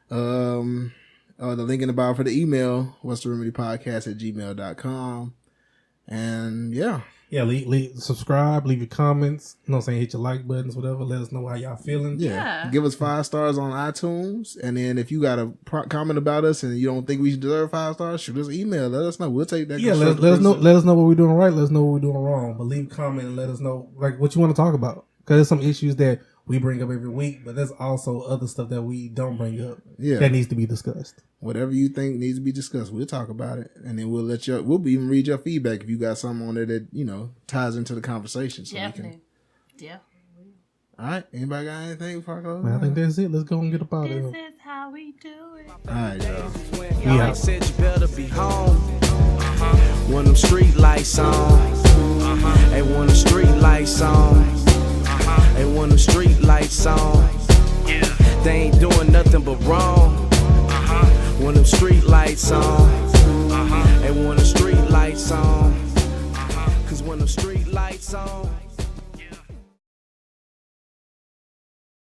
The link in the bio for the email, What's the Remedy Podcast at gmail.com. And yeah. Yeah, subscribe, leave your comments. You know what I'm saying? Hit your like buttons, whatever. Let us know how y'all feeling. Yeah. Give us 5 stars on iTunes. And then if you got a comment about us and you don't think we should deserve 5 stars, shoot us an email. Let us know. We'll take that. Yeah, let us know. Let us know what we're doing right. Let us know what we're doing wrong. But leave a comment and let us know like what you want to talk about. Because there's some issues that we bring up every week, but there's also other stuff that we don't bring up that needs to be discussed. Whatever you think needs to be discussed, we'll talk about it, and then we'll even read your feedback if you got something on there that ties into the conversation. So Definitely. All right. Anybody got anything before I close? I think that's it. Let's go and get up out of here. This is how we do it. All right, y'all. Y'all said you better be home. When them street lights on. Hey, when the street lights on. Hey, when the street lights on. They ain't doing nothing but wrong. When them street lights on.